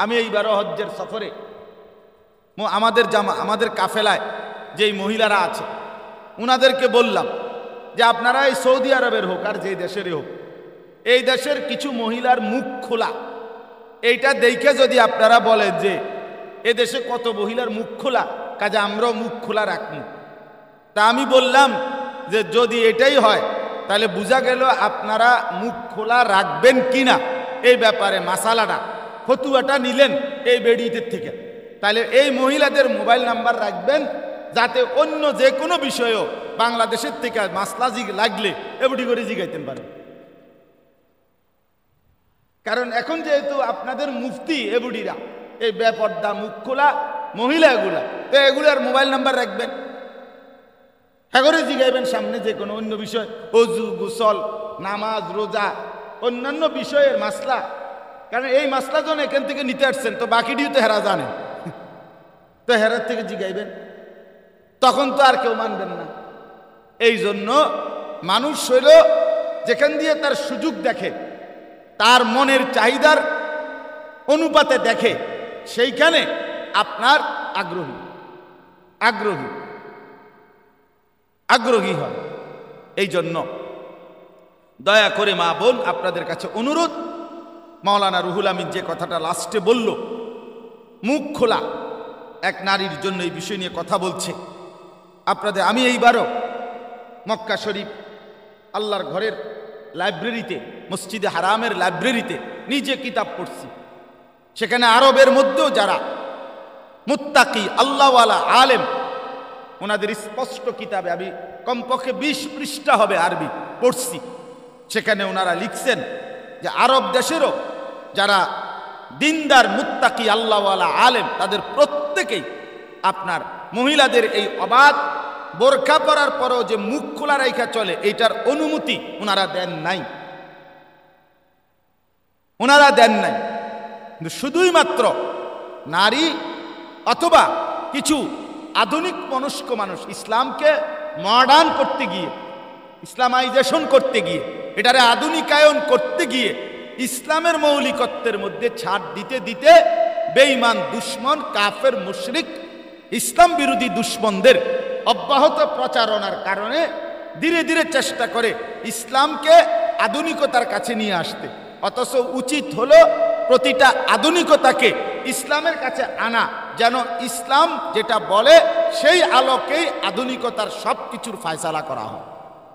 আমি এইবারও হজ্জের সফরে আমাদের কাফেলায় যেই মহিলারা আছে উনাদেরকে বললাম যে আপনারা এই সৌদি আরবের হোক আর যেই দেশেরই হোক, এই দেশের কিছু মহিলার মুখ খোলা, এইটা দেখে যদি আপনারা বলেন যে এ দেশে কত মহিলার মুখ খোলা, কাজে আমরাও মুখ খোলা রাখবো, তা আমি বললাম যে যদি এটাই হয় তাহলে বোঝা গেল আপনারা মুখ খোলা রাখবেন কিনা এই ব্যাপারে মাসালাটা ফতুয়াটা নিলেন এই বেডিদের থেকে। তাহলে এই মহিলাদের মোবাইল নাম্বার রাখবেন, যাতে অন্য যে কোনো বিষয়েও বাংলাদেশের থেকে মাসলা লাগলে এবডি করে জিগাইতেন পারেন। কারণ এখন যেহেতু আপনাদের মুফতি এবডিরা এই বেপর্দা মুখ খোলা মহিলা এগুলা, তো এগুলার মোবাইল নাম্বার রাখবেন, হ্যাঁ জিগাইবেন সামনে যে কোনো অন্য বিষয়, অজু গোসল নামাজ রোজা অন্যান্য বিষয়ের মাসলা। কারণ এই মাসলা যখন এখান থেকে নিতে আসছেন তো বাকিটিও তো হেরা জানেন, তো হেরার থেকে জিগাইবেন, তখন তো আর কেউ মানবেন না। এই জন্য মানুষ হইল যেখান দিয়ে তার সুযোগ দেখে, তার মনের চাহিদার অনুপাতে দেখে, সেইখানে আপনার আগ্রহী হয়। এই জন্য দয়া করে মা বোন আপনাদের কাছে অনুরোধ, মাওলানা রুহুল আমিন যে কথাটা লাস্টে বলল, মুখ খোলা এক নারীর জন্য এই বিষয় নিয়ে কথা বলছে আপনাদের। আমি এইবারও মক্কা শরীফ আল্লাহর ঘরের লাইব্রেরিতে, মসজিদে হারামের লাইব্রেরিতে নিজে কিতাব পড়ছি। সেখানে আরবের মধ্যেও যারা মুত্তাকি আল্লাহওয়ালা আলেম, ওনাদের স্পষ্ট কিতাবে আমি কমপক্ষে 20 পৃষ্ঠা হবে আরবি পড়ছি। সেখানে ওনারা লিখছেন যে আরব দেশেরও যারা দিনদার মুত্তাকি আল্লাহওয়ালা আলেম, তাদের প্রত্যেকেই আপনার মহিলাদের এই অবাধ বোরখা পরার পরও যে মুখ খোলা রাইখা চলে, এইটার অনুমতি ওনারা দেন নাই। কিন্তু শুধুই মাত্র নারী অথবা কিছু আধুনিক মনস্ক মানুষ ইসলামকে মডার্ন করতে গিয়ে, ইসলামাইজেশন করতে গিয়ে, এটারে আধুনিকায়ন করতে গিয়ে ইসলামের মৌলিকত্বের মধ্যে ছাড় দিতে দিতে বেঈমান দুশ্মন কাফের মুশরিক ইসলাম বিরোধী দুশ্মনদের অব্যাহত প্রচারণার কারণে ধীরে ধীরে চেষ্টা করে ইসলামকে আধুনিকতার কাছে নিয়ে আসতে। অথচ উচিত হলো প্রতিটা আধুনিকতাকে ইসলামের কাছে আনা, যেন ইসলাম যেটা বলে সেই আলোকেই আধুনিকতার সব কিছুর ফায়সালা করা হয়।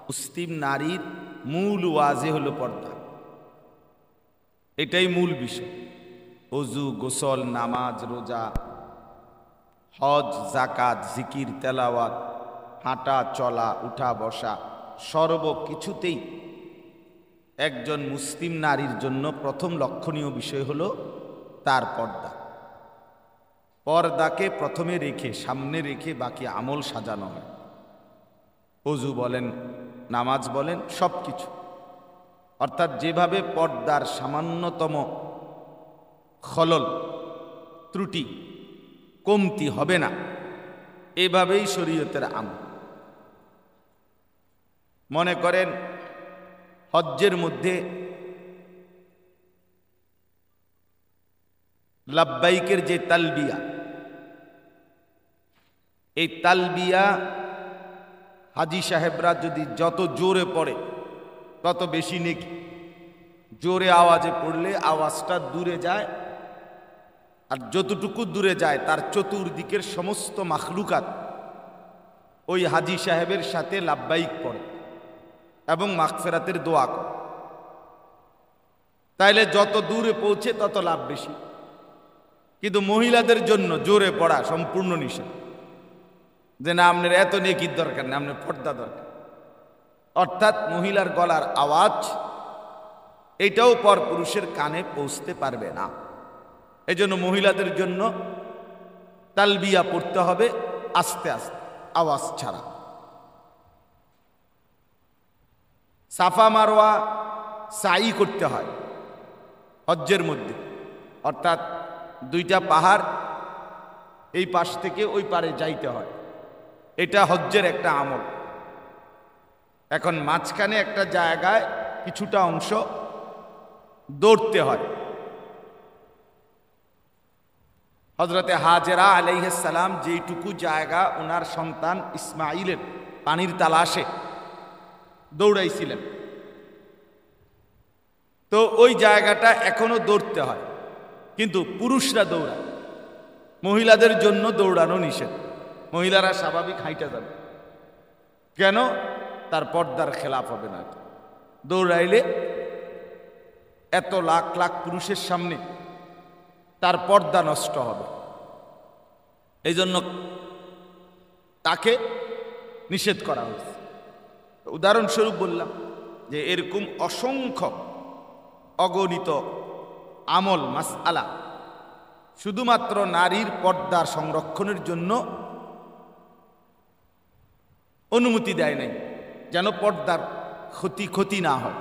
মুসলিম নারীর মূল ওয়াজে হলো পর্দা, এটাই মূল বিষয়। অজু গোসল নামাজ রোজা হজ জাকাত জিকির তেলাওয়াত হাঁটা চলা উঠা বসা সর্বকিছুতেই একজন মুসলিম নারীর জন্য প্রথম লক্ষণীয় বিষয় হলো তার পর্দা। পর্দাকে প্রথমে রেখে, সামনে রেখে বাকি আমল সাজানো হয়। অজু বলেন নামাজ বলেন সব কিছু, অর্থাৎ যেভাবে পর্দার সামান্যতম খলল ত্রুটি কমতি হবে না, এভাবেই শরীয়তের আমল। মনে করেন হজ্জের মধ্যে লাব্বাইকের যে তালবিয়া, এই তালবিয়া হাজি সাহেবরা যদি যত জোরে পড়ে তত বেশি নেকি। জোরে আওয়াজে পড়লে আওয়াজটা দূরে যায়, আর যতটুকু দূরে যায় তার চতুর্দিকের সমস্ত মাখলুকাত ওই হাজি সাহেবের সাথে লাব্বাইক পড়ে এবং মাগফিরাতের দোয়া করে। তাইলে যত দূরে পৌঁছে তত লাভ বেশি। কিন্তু মহিলাদের জন্য জোরে পড়া সম্পূর্ণ নিষেধ, যে না আপনার এত নেকির দরকার না, আপনার পর্দা দরকার। অর্থাৎ মহিলার গলার আওয়াজ এটাও পর পুরুষের কানে পৌঁছতে পারবে না। এজন্য মহিলাদের জন্য তালবিয়া পড়তে হবে আস্তে আস্তে, আওয়াজ ছাড়া। সাফা মারওয়া সাই করতে হয় হজ্জের মধ্যে, অর্থাৎ দুইটা পাহাড় এই পাশ থেকে ওই পারে যাইতে হয়। এটা হজ্জের একটা আমল। এখন মাঝখানে একটা জায়গায় কিছুটা অংশ দৌড়তে হয়। হযরতে হাজেরা আলাইহিস সালাম যেইটুকু জায়গা ওনার সন্তান ইসমাইলের পানির তালাশে দৌড়াইছিলেন, তো ওই জায়গাটা এখনো দৌড়তে হয়, কিন্তু পুরুষরা দৌড়ায়, মহিলাদের জন্য দৌড়ানো নিষেধ। মহিলারা স্বাভাবিক হাইটা যাবে, কেন? তার পর্দার খেলাফ হবে না। দৌড়াইলে এত লাখ লাখ পুরুষের সামনে তার পর্দা নষ্ট হবে, এই জন্য তাকে নিষেধ করা হয়েছে। উদাহরণস্বরূপ বললাম যে এরকম অসংখ্য অগণিত আমল মাসআলা শুধুমাত্র নারীর পর্দার সংরক্ষণের জন্য অনুমতি দেয় নাই, যেন পর্দার ক্ষতি না হয়।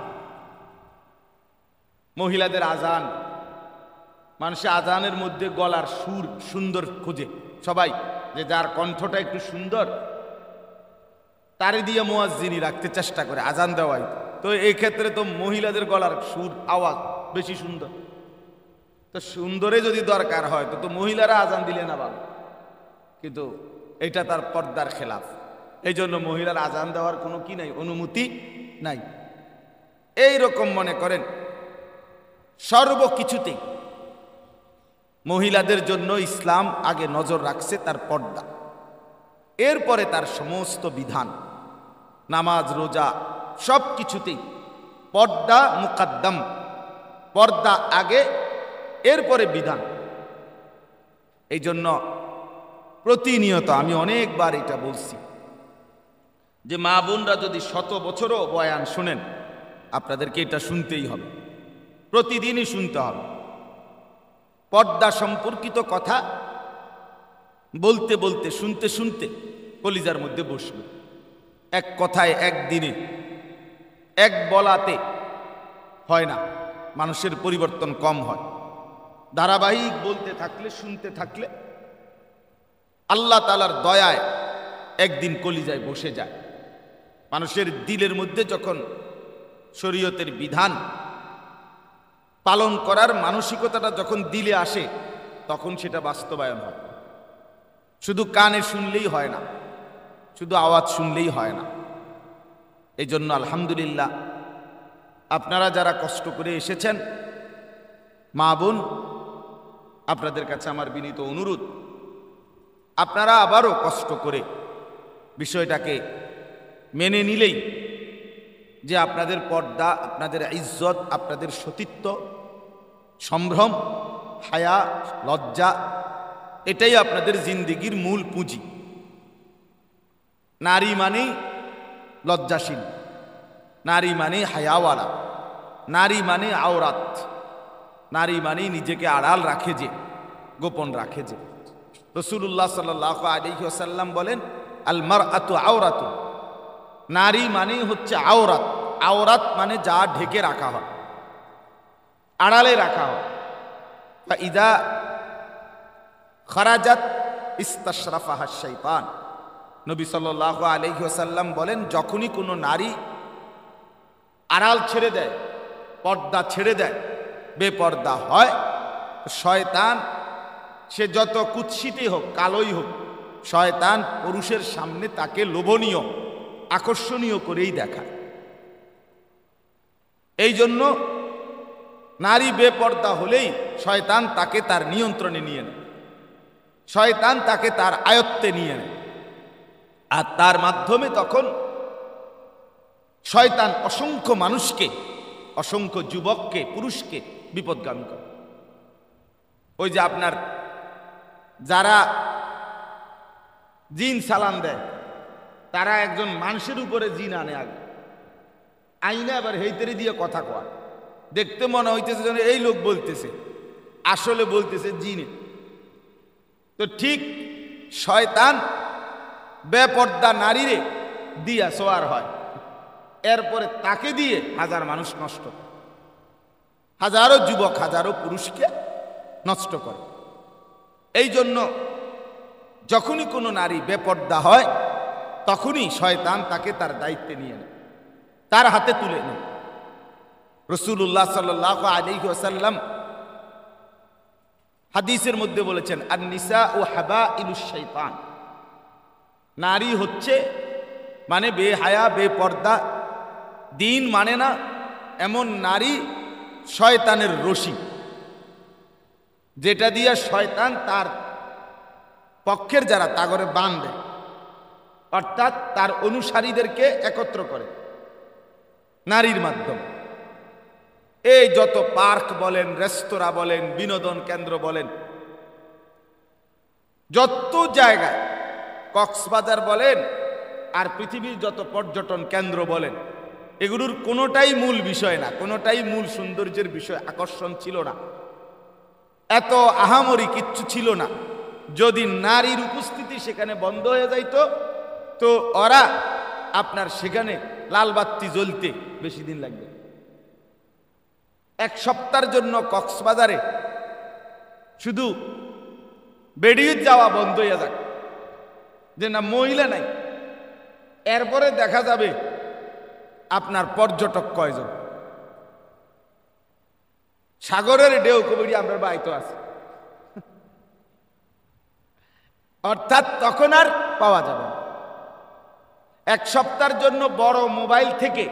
মহিলাদের আজান, মানুষের আজানের মধ্যে গলার সুর সুন্দর খোঁজে সবাই, যে যার কণ্ঠটা একটু সুন্দর তারে দিয়ে মুয়াজ্জিনি রাখতে চেষ্টা করে আজান দেওয়াই। তো এই ক্ষেত্রে তো মহিলাদের গলার সুর আওয়াজ বেশি সুন্দর, তো সুন্দরে যদি দরকার হয় তো মহিলারা আজান দিলে না ভালো, কিন্তু এটা তার পর্দার খেলাফ। এই জন্য মহিলার আজান দেওয়ার কোনো কি নাই, অনুমতি নাই। এই রকম মনে করেন সর্বকিছুতেই মহিলাদের জন্য ইসলাম আগে নজর রাখছে তার পর্দা, এরপরে তার সমস্ত বিধান, নামাজ রোজা সব কিছুতেই পর্দা মুকাদ্দম, পর্দা আগে এরপরে বিধান। এই জন্য প্রতিনিয়ত আমি অনেকবার এটা বলছি যে মা বোনরা যদি 100 বছরও বয়ান শুনেন, আপনাদেরকে এটা শুনতেই হবে, প্রতিদিনই শুনতে হবে। পর্দা সম্পর্কিত কথা বলতে বলতে শুনতে শুনতে কলিজার মধ্যে বসবে। এক কথায় একদিনে এক বলাতে হয় না, মানুষের পরিবর্তন কম হয়। ধারাবাহিক বলতে থাকলে, শুনতে থাকলে আল্লাহ তাআলার দয়ায় একদিন কলিজায় বসে যায়। মানুষের দিলের মধ্যে যখন শরীয়তের বিধান পালন করার মানসিকতাটা যখন দিলে আসে, তখন সেটা বাস্তবায়ন হয়। শুধু কানে শুনলেই হয় না, শুধু আওয়াজ শুনলেই হয় না। এই জন্য আলহামদুলিল্লাহ আপনারা যারা কষ্ট করে এসেছেন, মা বোন, আপনাদের কাছে আমার বিনীত অনুরোধ, আপনারা আবারও কষ্ট করে বিষয়টাকে মেনে নিলেই যে আপনাদের পর্দা, আপনাদের ইজ্জত, আপনাদের সতীত্ব, সম্ভ্রম, হায়া, লজ্জা, এটাই আপনাদের জিন্দেগির মূল পুঁজি। নারী মানেই লজ্জাশীল, নারী মানে হায়াওয়ালা, নারী মানে আওরাত, নারী মানে নিজেকে আড়াল রাখে যে, গোপন রাখে যে। রাসূলুল্লাহ সাল্লাল্লাহু আলাইহি ওয়াসাল্লাম বলেন, আল মারআতু আওরাতু, নারী মানে হচ্ছে আওরাত। আওরাত মানে যা ঢেকে রাখা হয়, আড়ালে রাখা হয়। ফাইদা খারাজাত ইস্তাশরাফাহা শাইতান, নবী সাল্লাল্লাহু আলাইহি ওয়াসাল্লাম বলেন, যখনই কোনো নারী আড়াল ছেড়ে দেয়, পর্দা ছেড়ে দেয়, বেপর্দা হয়, শয়তান, সে যত কুৎসিতই হোক, কালোই হোক, শয়তান পুরুষের সামনে তাকে লোভনীয়, আকর্ষণীয় করেই দেখায়। এই জন্য নারী বেপর্দা হলেই শয়তান তাকে তার নিয়ন্ত্রণে নিয়ে নেয়, শয়তান তাকে তার আয়ত্তে নিয়ে নেয়, আর তার মাধ্যমে তখন শয়তান অসংখ্য মানুষকে, অসংখ্য যুবককে, পুরুষকে বিপদগামী করে। ওই যে আপনার যারা জিন সালাম দেয়, তারা একজন মানুষের উপরে জিন আনে, আগে আইনে আবার হেইতেরে দিয়ে কথা কয়, দেখতে মনে হইতেছে যেন এই লোক বলতেছে, আসলে বলতেছে জিনে। তো ঠিক শয়তান বেপর্দা নারীরে দিয়া সোয়ার হয়, এরপরে তাকে দিয়ে হাজার মানুষ নষ্ট, হাজারো যুবক, হাজারো পুরুষকে নষ্ট করে। এই জন্য যখনই কোনো নারী বেপর্দা হয়, তখনই শয়তান তাকে তার দায়িত্বে নিয়ে নেয়, তার হাতে তুলে নেয়। রাসূলুল্লাহ সাল্লাল্লাহু আলাইহি ওয়াসাল্লাম হাদিসের মধ্যে বলেছেন আর নিসা ও হাবাইলুশ শাইতান, নারী হচ্ছে মানে বেহায়া বেপর্দা, দিন মানে না এমন নারী শয়তানের রশি, যেটা দিয়া শয়তান তার পক্ষের যারা তাগরে বাঁধে, অর্থাৎ তার অনুসারীদেরকে একত্র করে নারীর মাধ্যমে। এই যত পার্ক বলেন, রেস্তোরাঁ বলেন, বিনোদন কেন্দ্র বলেন, যত জায়গায়, কক্সবাজার বলেন আর পৃথিবীর যত পর্যটন কেন্দ্র বলেন, এগুলোর কোনোটাই মূল বিষয় না, কোনোটাই মূল সৌন্দর্যের বিষয়, আকর্ষণ ছিল না, এত আহামরি কিচ্ছু ছিল না। যদি নারীর উপস্থিতি সেখানে বন্ধ হয়ে যাইত, তো ওরা আপনার সেখানে লাল বাতি জ্বলতে বেশি দিন লাগবে। এক সপ্তাহের জন্য কক্সবাজারে শুধু বেরিয়ে যাওয়া বন্ধ হয়ে যাক, যে না মহিলা নাই, এরপরে দেখা যাবে আপনার পর্যটক কয়জন। সাগরের ঢেউ কবিরি আমরা বাইতো আছে, অর্থাৎ তখন আর পাওয়া যাবে না। এক সপ্তাহের জন্য বড় মোবাইল থেকে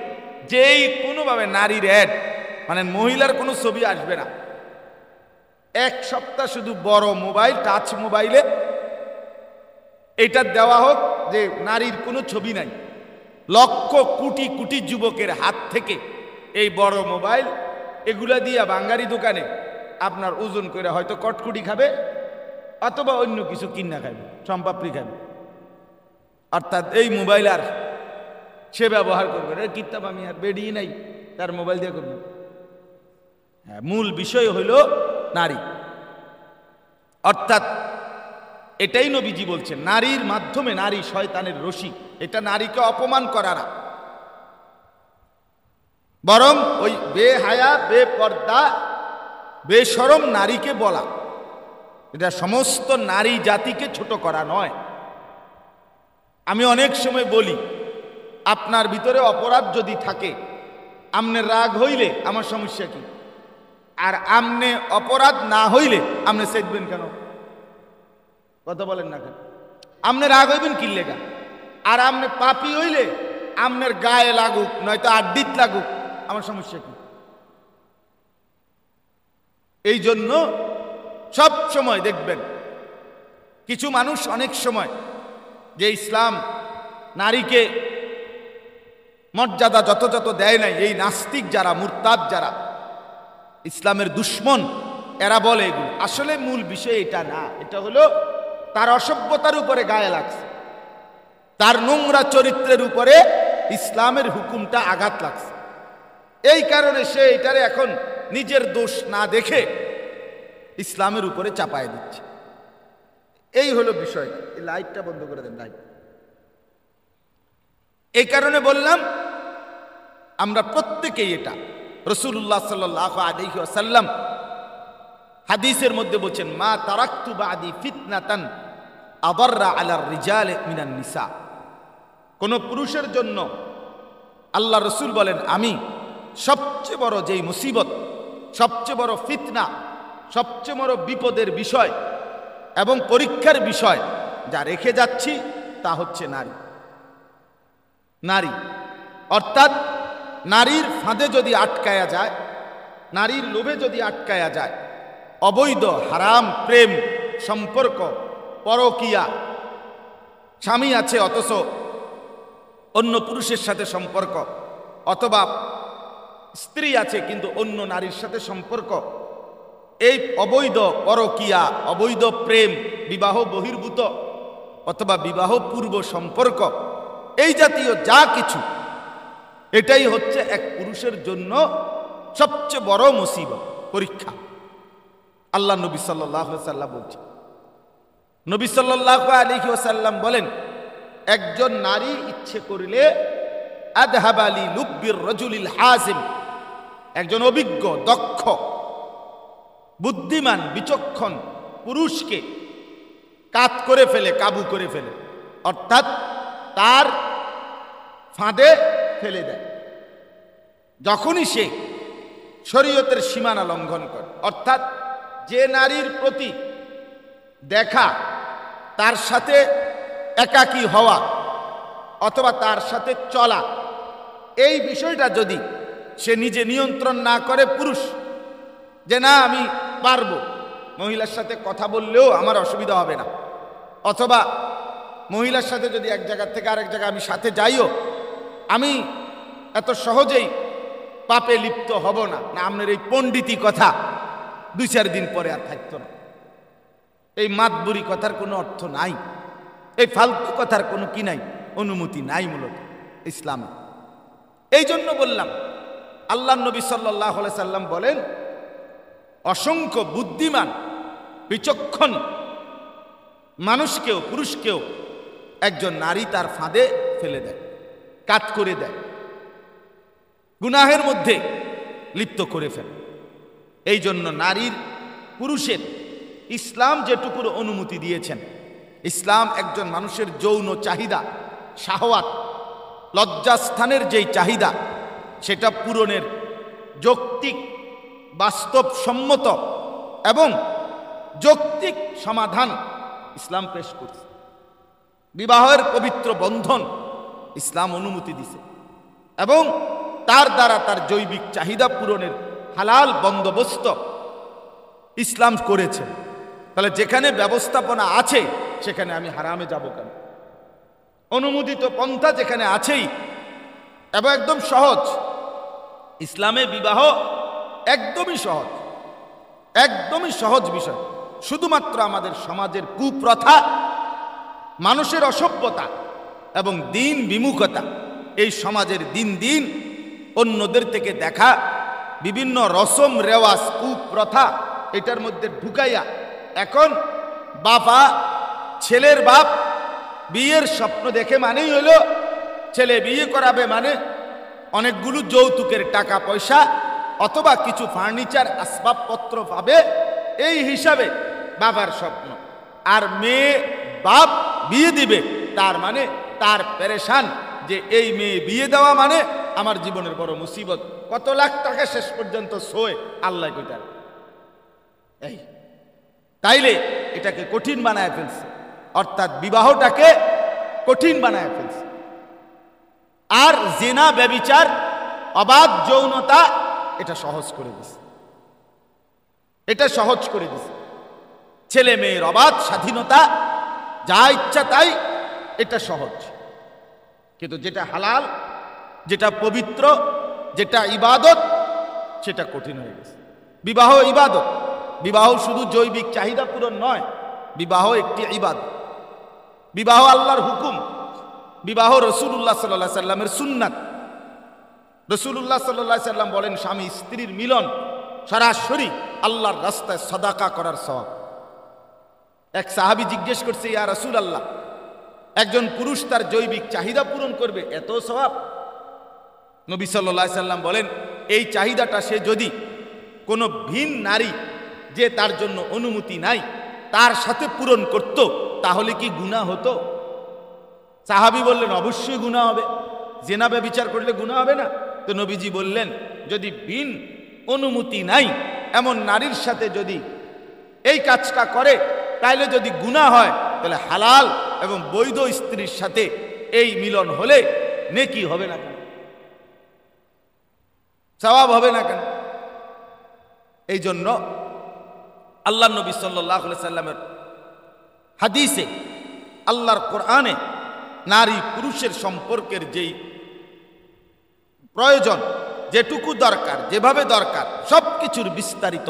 যেই কোনোভাবে নারীর অ্যাড, মানে মহিলার কোনো ছবি আসবে না। এক সপ্তাহ শুধু বড় মোবাইল, টাচ মোবাইলে এটা দেওয়া হোক যে নারীর কোনো ছবি নাই। লক্ষ কোটি কোটি যুবকের হাত থেকে এই বড় মোবাইল এগুলা দিয়া বাঙালি দোকানে আপনার ওজন করে হয়তো কটকুটি খাবে অথবা অন্য কিছু কিনা খাবে, সম্পাপড়ি খাবে। অর্থাৎ এই মোবাইল আর সে ব্যবহার করবে না, কিতাব আমি আর বেরিয়ে নাই, তার মোবাইল দিয়ে করবে। হ্যাঁ, মূল বিষয় হইল নারী। অর্থাৎ এটাই নবীজি বলছেন, নারীর মাধ্যমে নারী শয়তানের রশি। এটা নারীকে অপমান করা না, বরং ওই বেহায়া বেপর্দা বেশরম নারীকে বলা। এটা সমস্ত নারী জাতিকে ছোট করা নয়। আমি অনেক সময় বলি, আপনার ভিতরে অপরাধ যদি থাকে, আমনে রাগ হইলে আমার সমস্যা কি? আর আমনে অপরাধ না হইলে আমনে চেতবেন কেন? কথা বলেন না কেন? আমনে রাগ হইবেন কি লেগা? আর আমনে পাপী হইলে আমনের গায়ে লাগুক নয়তো আড্ডিত লাগুক, আমার সমস্যা কি? এই জন্য সব সময় দেখবেন কিছু মানুষ অনেক সময় যে ইসলাম নারীকে মর্যাদা যথাযথ দেয় নাই, এই নাস্তিক যারা, মুরতাদ যারা, ইসলামের দুশ্মন, এরা বলে এগুলো। আসলে মূল বিষয় এটা না, এটা হলো তার অসভ্যতার উপরে গায়ে লাগছে, তার নোংরা চরিত্রের উপরে ইসলামের হুকুমটা আঘাত লাগছে। এই কারণে সে এটারে এখন নিজের দোষ না দেখে ইসলামের উপরে চাপায় দিচ্ছে। এই হলো বিষয়টা। এই লাইটটা বন্ধ করে দেন, লাইট। এই কারণে বললাম আমরা প্রত্যেকেই এটা, রাসূলুল্লাহ সাল্লাল্লাহু আলাইহি ওয়াসাল্লাম হাদিসের মধ্যে বলছেন, মা তারাকতু বাদি ফিতনাতান আদাররা আলার রিজাল মিনান নিসা। কোন পুরুষের জন্য আল্লাহ রসুল বলেন, আমি সবচেয়ে বড় যেই মুসিবত, সবচেয়ে বড় ফিতনা, সবচেয়ে বড় বিপদের বিষয় এবং পরীক্ষার বিষয় যা রেখে যাচ্ছি তা হচ্ছে নারী। নারী অর্থাৎ নারীর ফাঁদে যদি আটকায়া যায়, নারীর লোভে যদি আটকায়া যায়, অবৈধ হারাম প্রেম সম্পর্ক, পরকীয়া, স্বামী আছে অথচ অন্য পুরুষের সাথে সম্পর্ক, অথবা স্ত্রী আছে কিন্তু অন্য নারীর সাথে সম্পর্ক, এই অবৈধ পরকীয়া, অবৈধ প্রেম, বিবাহ বহির্ভূত অথবা বিবাহ পূর্ব সম্পর্ক, এই জাতীয় যা কিছু, এটাই হচ্ছে এক পুরুষের জন্য সবচেয়ে বড় মুসিবত, পরীক্ষা। আল্লাহ নবী সাল্লাল্লাহু আলাইহি ওয়াসাল্লাম বলছেন, নবী সাল্লাল্লাহু আলাইহি ওয়াসাল্লাম বলেন, একজন নারী ইচ্ছে করিলে আযহাবালি লুব্বির রাজুলিল হাজিম, একজন অভিজ্ঞ, দক্ষ, বুদ্ধিমান, বিচক্ষণ পুরুষকে কাত করে ফেলে, কাবু করে ফেলে, অর্থাৎ তার ফাঁদে ফেলে দেয় যখনই সে শরীয়তের সীমানা লঙ্ঘন করে। অর্থাৎ যে নারীর প্রতি দেখা, তার সাথে একাকী হওয়া অথবা তার সাথে চলা, এই বিষয়টা যদি সে নিজে নিয়ন্ত্রণ না করে, পুরুষ যে না আমি পারবো, মহিলার সাথে কথা বললেও আমার অসুবিধা হবে না, অথবা মহিলার সাথে যদি এক জায়গা থেকে আরেক জায়গায় আমি সাথে যাইও, আমি এত সহজেই পাপে লিপ্ত হব না, না আপনার এই পণ্ডিতি কথা 2-4 দিন পরে আর থাকতো না। এই মাতবুরি কথার কোনো অর্থ নাই, এই ফালতু কথার কোনো কি নাই, অনুমতি নাই মূলত ইসলামে। এই জন্য বললাম, আল্লাহ নবী সাল্লাল্লাহু আলাইহি সাল্লাম বলেন, অসংখ্য বুদ্ধিমান বিচক্ষণ মানুষকেও, পুরুষকেও একজন নারী তার ফাঁদে ফেলে দেয়, কাত করে দেয়, গুনাহের মধ্যে লিপ্ত করে ফেলে। এই জন্য নারীর, পুরুষের ইসলাম যেটুকুর অনুমতি দিয়েছেন, ইসলাম একজন মানুষের যৌন চাহিদা, শাহওয়াত, লজ্জাস্থানের যেই চাহিদা, সেটা পূরণের যৌক্তিক, বাস্তবসম্মত এবং যৌক্তিক সমাধান ইসলাম পেশ করছে। বিবাহের পবিত্র বন্ধন ইসলাম অনুমতি দিছে এবং তার দ্বারা তার জৈবিক চাহিদা পূরণের হালাল বন্দোবস্ত ইসলাম করেছে। তাহলে যেখানে ব্যবস্থাপনা আছে সেখানে আমি হারামে যাব কেন? অনুমোদিত পন্থা যেখানে আছেই এবং একদম সহজ, ইসলামে বিবাহ একদমই সহজ, একদমই সহজ বিষয়। শুধুমাত্র আমাদের সমাজের কুপ্রথা, মানুষের অসভ্যতা এবং দিন বিমুখতা, এই সমাজের দিন দিন অন্যদের থেকে দেখা বিভিন্ন রসম রেওয়াজ, কুপ্রথা এটার মধ্যে ঢুকাইয়া এখন বাবা, ছেলের বাপ বিয়ের স্বপ্ন দেখে মানেই হলো ছেলে বিয়ে করাবে মানে অনেকগুলো যৌতুকের টাকা পয়সা অথবা কিছু ফার্নিচার আসবাবপত্র পাবে, এই হিসাবে বাবার স্বপ্ন। আর মেয়ে বাপ বিয়ে দিবে, তার মানে তার পেরেশান যে এই মেয়ে বিয়ে দেওয়া মানে আমার জীবনের বড় মুসিবত, কত লাখ টাকা শেষ পর্যন্ত সোয়ে আল্লাহ কইটার। এই তাইলে এটাকে কঠিন বানায় ফেলছে, অর্থাৎ বিবাহটাকে কঠিন বানায় ফেলছে। আর জিনা, ব্যভিচার, অবাধ যৌনতা এটা সহজ করে দিছে, এটা সহজ করে দিছে। ছেলে মেয়ের অবাধ স্বাধীনতা, যা ইচ্ছা তাই, এটা সহজ। কিন্তু যেটা হালাল, যেটা পবিত্র, যেটা ইবাদত, সেটা কঠিন হয়ে গেছে। বিবাহ ইবাদত, বিবাহ শুধু জৈবিক চাহিদা পূরণ নয়, বিবাহ একটি ইবাদত। বিবাহ আল্লাহর হুকুম, বিবাহ রাসূলুল্লাহ সাল্লাল্লাহু আলাইহি সাল্লামের সুন্নাত। রাসূলুল্লাহ সাল্লাল্লাহু আলাইহি সাল্লাম বলেন, স্বামী স্ত্রীর মিলন সরাসরি আল্লাহর রাস্তায় সাদাকা করার সওয়াব। এক সাহাবী জিজ্ঞেস করছে, ইয়া রাসূলুল্লাহ, একজন পুরুষ তার জৈবিক চাহিদা পূরণ করবে, এত সওয়াব? নবী সাল্লাল্লাহু আলাইহি সাল্লাম বলেন, এই চাহিদাটা সে যদি কোনো ভিন নারী, যে তার জন্য অনুমতি নাই, তার সাথে পূরণ করত, তাহলে কি গুনাহ হতো? সাহাবী বললেন, অবশ্যই গুনাহ হবে। জিনা ব্যভিচার করলে গুনাহ হবে না? তো নবীজি বললেন, যদি ভিন অনুমতি নাই এমন নারীর সাথে যদি এই কাজটা করে, তাইলে যদি গুনাহ হয়, তাহলে হালাল এবং বৈধ স্ত্রীর সাথে এই মিলন হলে নেকি হবে না কেন? সওয়াব হবে না কেন? এই জন্য আল্লাহ নবী সাল্লাল্লাহু আলাইহি সাল্লামের হাদিসে, আল্লাহর কোরআনে নারী পুরুষের সম্পর্কের যেই প্রয়োজন, যেটুকু দরকার, যেভাবে দরকার, সব কিছুর বিস্তারিত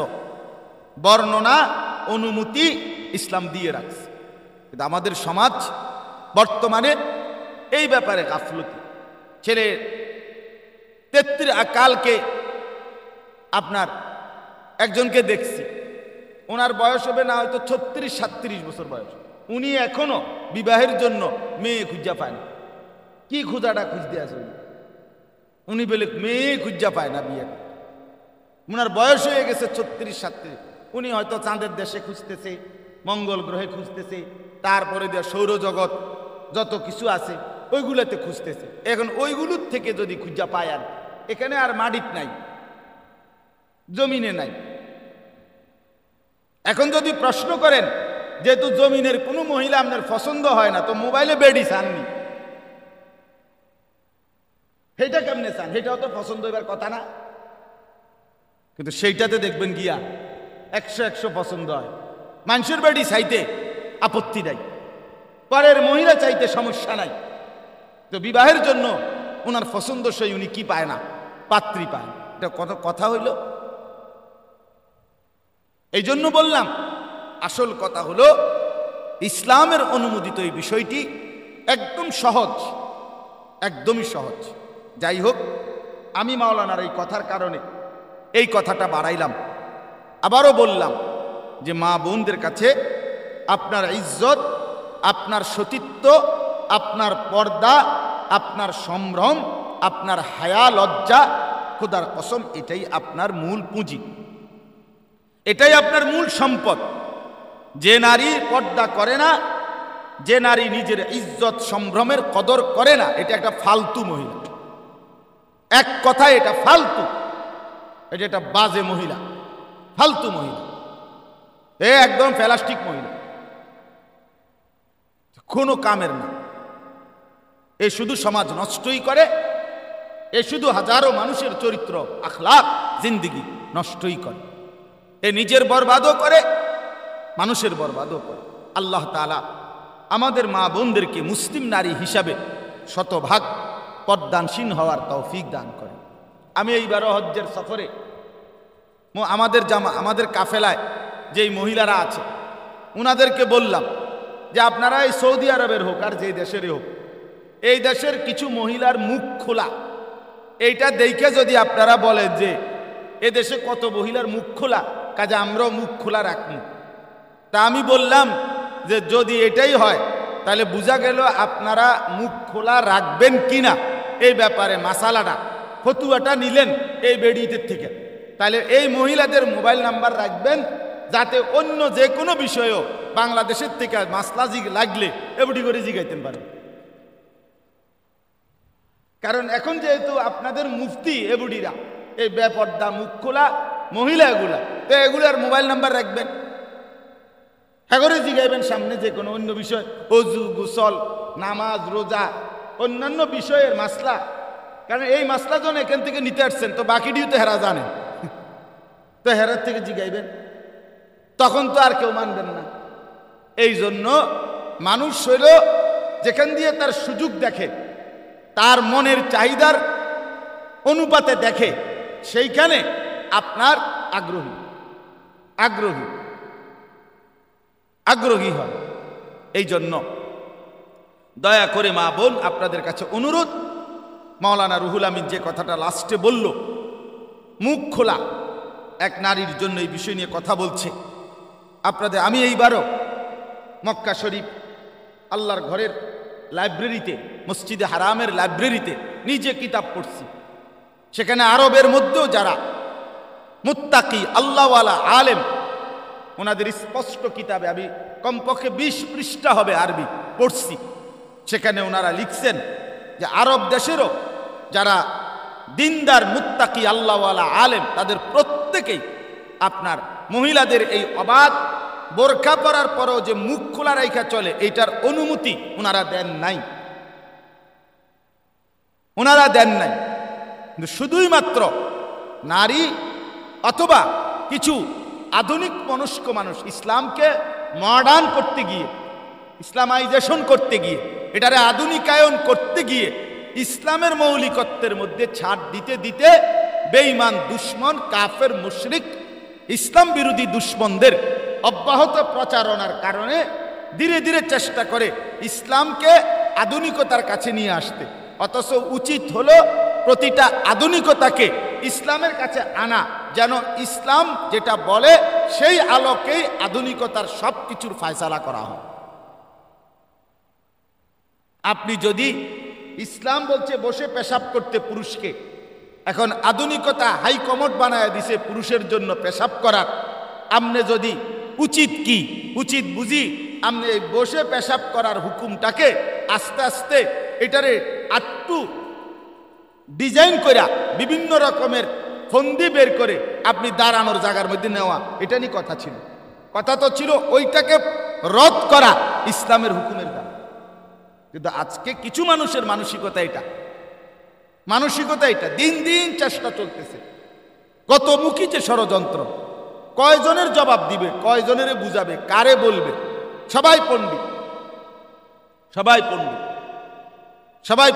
বর্ণনা, অনুমতি ইসলাম দিয়ে রাখছে। কিন্তু আমাদের সমাজ বর্তমানে এই ব্যাপারে গাফলতি। ছেলে কালকে আপনার একজনকে দেখছি, ওনার বয়স হবে না হয়তো 36-37 বছর বয়স, উনি এখনো বিবাহের জন্য মেয়ে খুঁজা পায় না। কি খুঁজাটা খুঁজতে আছে উনি? বলে মেয়ে খুঁজা পায় না বিয়ে। ওনার বয়স হয়ে গেছে 36-37, উনি হয়তো চাঁদের দেশে খুঁজতেছে, মঙ্গল গ্রহে খুঁজতেছে, তারপরে সৌরজগৎ যত কিছু আছে ওইগুলোতে খুঁজতেছে। এখন ওইগুলোর থেকে যদি খুঁজা পায়, আর এখানে আর মাটিত নাই, জমিনে নাই, এখন যদি প্রশ্ন করেন যেহেতু জমিনের কোনো মহিলা আপনার পছন্দ হয় না, তো মোবাইলে বেডি চাননি, সেটা কেমনে চান? সেটাও তো পছন্দ হইবার কথা না। কিন্তু সেইটাতে দেখবেন গিয়া 100 পছন্দ হয়। মানুষের বেডি চাইতে আপত্তি নাই, পরের মহিলা চাইতে সমস্যা নাই। তো বিবাহের জন্য ওনার পছন্দ সেই উনি কি পায় না? পাত্রী পায়। এটা কত কথা হইল? এই জন্য বললাম আসল কথা হলো ইসলামের অনুমোদিত এই বিষয়টি একদম সহজ, একদমই সহজ। যাই হোক, আমি মাওলানার এই কথার কারণে এই কথাটা বাড়াইলাম। আবারও বললাম যে মা বোনদের কাছে আপনার ইজ্জত, আপনার সতীত্ব, আপনার পর্দা, আপনার সম্ভ্রম, আপনার হায়া লজ্জা, খোদার কসম এটাই আপনার মূল পুঁজি, এটাই আপনার মূল সম্পদ। যে নারী পর্দা করে না, যে নারী নিজের ইজ্জত সম্ভ্রমের কদর করে না, এটা একটা ফালতু মহিলা। এক কথায় এটা ফালতু, এটা একটা বাজে মহিলা, ফালতু মহিলা, একদম প্লাস্টিক মহিলা, কোনো কামের না। এ শুধু সমাজ নষ্টই করে, এ শুধু হাজারো মানুষের চরিত্র, আখলাক, জিন্দিগি নষ্টই করে। এ নিজের বরবাদও করে, মানুষের বরবাদও করে। আল্লাহ তাআলা আমাদের মা বোনদেরকে মুসলিম নারী হিসাবে শতভাগ পর্দানসীন হওয়ার তৌফিক দান করে। আমি এইবারও হজ্জের সফরে আমাদের কাফেলায় যেই মহিলারা আছে উনাদেরকে বললাম যে আপনারা এই সৌদি আরবের হোক আর যে দেশেরই হোক, এই দেশের কিছু মহিলার মুখ খোলা, এইটা দেখে যদি আপনারা বলেন যে এ দেশে কত মহিলার মুখ খোলা, কাজে আমরাও মুখ খোলা রাখবো, তা আমি বললাম যে যদি এটাই হয় তাহলে বোঝা গেল আপনারা মুখ খোলা রাখবেন কিনা এই ব্যাপারে মাসালাটা, ফতুয়াটা নিলেন এই বেডিদের থেকে। তাহলে এই মহিলাদের মোবাইল নাম্বার রাখবেন, যাতে অন্য যে কোনো বিষয়েও বাংলাদেশের থেকে মাসলা লাগলে এবডি করে জিগাইতেন পারেন। কারণ এখন যেহেতু আপনাদের মুফতি এবুডিরা এই বেপর্দা মুখ খোলা মহিলা এগুলা, তো এগুলার মোবাইল নাম্বার রাখবেন, এগরে জিগাইবেন সামনে যে কোনো অন্য বিষয়, অজু, গোসল, নামাজ, রোজা, অন্যান্য বিষয়ের মাসলা। কারণ এই মাসলা যখন এখান থেকে নিতে আসছেন তো বাকিটিও তো হেরা জানেন, তো হেরার থেকে জিগাইবেন, তখন তো আর কেউ মানবেন না। এই জন্য মানুষ হইল যেখান দিয়ে তার সুযোগ দেখে, তার মনের চাহিদার অনুপাতে দেখে, সেইখানে আপনার আগ্রহী আগ্রহী আগ্রহী হয়। এই জন্য দয়া করে মা বোন আপনাদের কাছে অনুরোধ, মাওলানা রুহুল আমিন যে কথাটা লাস্টে বলল, মুখ খোলা এক নারীর জন্য এই বিষয় নিয়ে কথা বলছে আপনাদের। আমি এইবারও মক্কা শরীফ আল্লাহর ঘরের লাইব্রেরিতে, মসজিদে হারামের লাইব্রেরিতে নিজে কিতাব পড়ছি। সেখানে আরবের মধ্যেও যারা মুত্তাকি আল্লাহওয়ালা আলেম, ওনাদের স্পষ্ট কিতাবে আমি কমপক্ষে 20 পৃষ্ঠা হবে আরবি পড়ছি। সেখানে ওনারা লিখছেন যে আরব দেশেরও যারা দিনদার মুত্তাকি আল্লাহওয়ালা আলেম, তাদের প্রত্যেকেই আপনার মহিলাদের এই অবাধ বোরকা পরার পরও যে মুখ খোলা রাইখা চলে, এইটার অনুমতি ওনারা দেন নাই, ওনারা দেন নাই। কিন্তু শুধুই মাত্র নারী অথবা কিছু আধুনিক মনস্ক মানুষ ইসলামকে মডার্ন করতে গিয়ে, ইসলামাইজেশন করতে গিয়ে, এটারে আধুনিকায়ন করতে গিয়ে ইসলামের মৌলিকত্বের মধ্যে ছাড় দিতে দিতে বেঈমান, দুশ্মন, কাফের, মুশরিক, ইসলাম বিরোধী দুশ্মনদের অব্যাহত প্রচারণার কারণে ধীরে ধীরে চেষ্টা করে ইসলামকে আধুনিকতার কাছে নিয়ে আসতে। অথচ উচিত হলো প্রতিটা আধুনিকতাকে ইসলামের কাছে আনা, যেন ইসলাম যেটা বলে সেই আলোকেই আধুনিকতার সব কিছুর ফায়সালা করা হয়। আপনি যদি ইসলাম বলছে বসে পেশাব করতে পুরুষকে, এখন আধুনিকতা হাই কমোড বানায় দিছে পুরুষের জন্য পেশাব করার, আপনি যদি উচিত কি উচিত বুঝি আপনি বসে পেশাব করার হুকুমটাকে আস্তে আস্তে এটারে আটটু ডিজাইন করা বিভিন্ন রকমের ফন্দি বের করে আপনি দাঁড়ানোর জায়গার মধ্যে নেওয়া, এটা নিয়ে কথা ছিল। কথা তো ছিল ওইটাকে রদ করা ইসলামের হুকুমের দাম। কিন্তু আজকে কিছু মানুষের মানসিকতা এটা দিন দিন চেষ্টা চলতেছে। কতমুখী যে ষড়যন্ত্র, কয়জনের জবাব দিবে, কয়জনের বুঝাবে, কারে বলবে, সবাই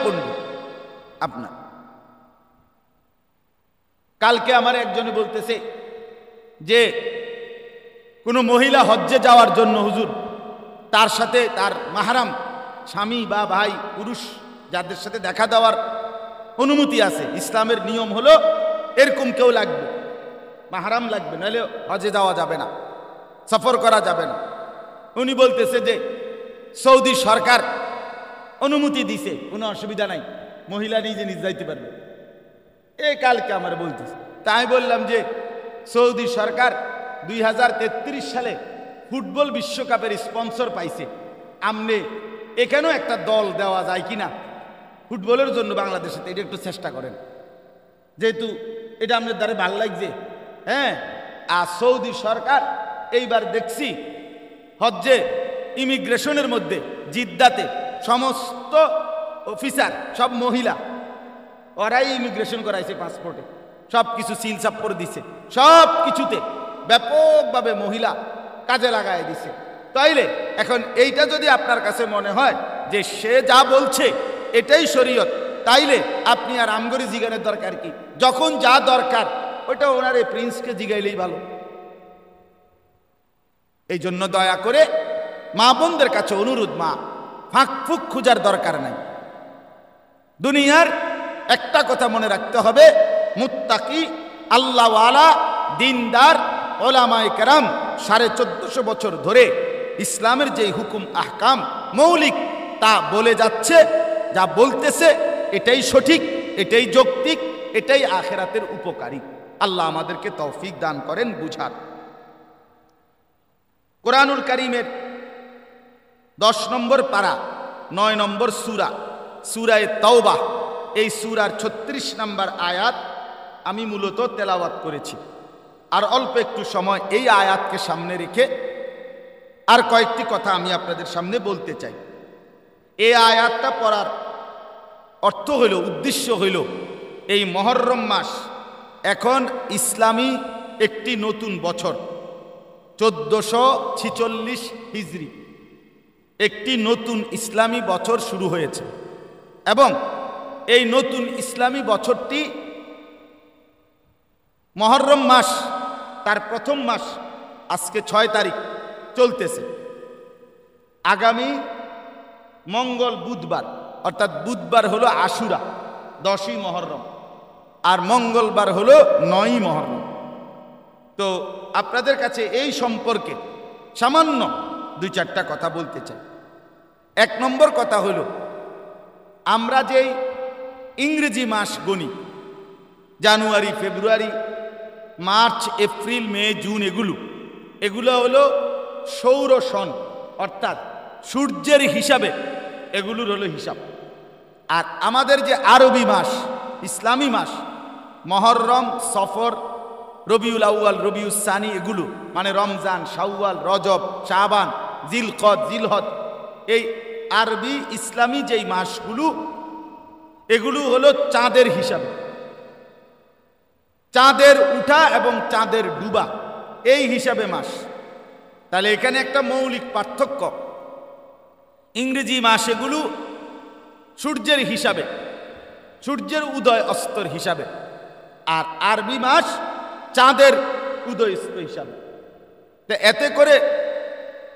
পণ্ডিত। আপনার কালকে আমার একজনে বলতেছে যে কোনো মহিলা হজ্জে যাওয়ার জন্য হুজুর, তার সাথে তার মাহরাম স্বামী বা ভাই পুরুষ যাদের সাথে দেখা দেওয়ার অনুমতি আছে, ইসলামের নিয়ম হলো এরকম কেউ লাগবে, মাহরাম লাগবে, নাহলে হজে যাওয়া যাবে না, সফর করা যাবে না। উনি বলতেছে যে সৌদি সরকার অনুমতি দিছে, কোনো অসুবিধা নাই, মহিলা নিজে যাইতে পারবে। কালকে আমার বলতেছে, তাই বললাম যে সৌদি সরকার 2033 সালে ফুটবল বিশ্বকাপের স্পন্সর পাইছে, আমনে এখানেও একটা দল দেওয়া যায় কিনা ফুটবলের জন্য বাংলাদেশে, এটা একটু চেষ্টা করেন, যেহেতু এটা আপনার দ্বারা ভাল লাগছে। হ্যাঁ, আর সৌদি সরকার এইবার দেখছি হজ্জে ইমিগ্রেশনের মধ্যে জিদ্দাতে সমস্ত অফিসার সব মহিলা, ওরাই ইমিগ্রেশন করাইছে, পাসপোর্টে সব কিছু সিল সাপ করে দিছে, সব কিছুতে ব্যাপকভাবে মহিলা কাজে লাগাই দিছে। তাইলে এখন এইটা যদি আপনার কাছে মনে হয় যে সে যা বলছে এটাই শরীয়ত, তাইলে আপনি আর আমগরি জিগানের দরকার কি? যখন যা দরকার ওইটা ওনার এই প্রিন্সকে জিগাইলেই ভালো। এই জন্য দয়া করে মা বোনদের কাছে অনুরোধ, মা ফাঁক ফুক খুঁজার দরকার নাই। দুনিয়ার একটা কথা মনে রাখতে হবে, মুত্তাকি আল্লাহওয়ালা দিনদার ওলামায়ে কেরাম 1450 বছর ধরে ইসলামের যে হুকুম আহকাম মৌলিক তা বলে যাচ্ছে, যা বলতেছে এটাই সঠিক, এটাই যৌক্তিক, এটাই আখিরাতের উপকারী। আল্লাহ আমাদেরকে তৌফিক দান করেন বুঝার। কোরআনুল কারীমের 10 নম্বর পারা 9 নম্বর সূরা, সূরায়ে তাওবা, এই সূরার 36 নম্বর আয়াত আমি মূলত তেলাওয়াত করেছি। আর অল্প একটু সময় এই আয়াতকে সামনে রেখে আর কয়েকটি কথা আমি আপনাদের সামনে বলতে চাই। এই আয়াতটা পড়ার অর্থ হইল, উদ্দেশ্য হইল, এই মুহররম মাস এখন ইসলামী একটি নতুন বছর 1446 হিজরি, একটি নতুন ইসলামী বছর শুরু হয়েছে এবং এই নতুন ইসলামী বছরটি মুহররম মাস তার প্রথম মাস, আজকে 6 তারিখ চলতেছে। আগামী মঙ্গল বুধবার, অর্থাৎ বুধবার হলো আশুরা 10ই মুহররম, আর মঙ্গলবার হলো 9ই মুহররম। তো আপনাদের কাছে এই সম্পর্কে সামান্য 2-4টা কথা বলতে চাই। 1 নম্বর কথা হলো, আমরা যেই ইংরেজি মাস গণি, জানুয়ারি, ফেব্রুয়ারি, মার্চ, এপ্রিল, মে, জুন, এগুলো হলো সৌর সন, অর্থাৎ সূর্যের হিসাবে এগুলোর হলো হিসাব। আর আমাদের যে আরবি মাস, ইসলামী মাস, মুহররম, সফর, রবিউল আউয়াল, রবিউল সানি, এগুলো মানে রমজান, শাওয়াল, রজব, শাবান, জিলকদ, জিলহজ, এই আরবি ইসলামী যেই মাসগুলো, এগুলো হলো চাঁদের হিসাবে, চাঁদের উঠা এবং চাঁদের ডুবা, এই হিসাবে মাস। তাহলে এখানে একটা মৌলিক পার্থক্য, ইংরেজি মাস এগুলো সূর্যের হিসাবে, সূর্যের উদয় অস্তর হিসাবে, আর আরবি মাস চাঁদের উদয় অস্ত হিসাবে। তো এতে করে